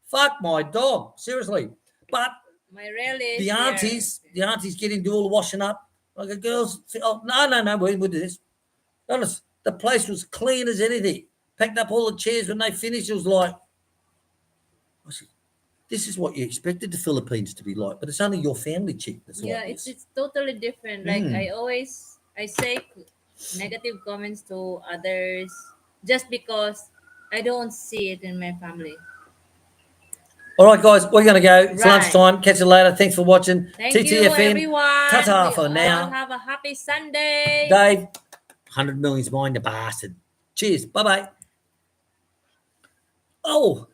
Fuck my dog, seriously. But My relish. the aunties get into all the washing up. Like the girls, oh, no, we do this. Honest, the place was clean as anything. Packed up all the chairs. When they finished, it was like, I said, this is what you expected the Philippines to be like, but it's only your family chick that's Yeah, like it's this. totally different. Like I say negative comments to others just because I don't see it in my family. All right, guys, we're going to go. It's Right. lunchtime. Catch you later. Thanks for watching. Thank TTFN. you, everyone. Ta-ta We for all now. Have a happy Sunday. Dave, 100 million's mine, you bastard. Cheers. Bye-bye. Oh.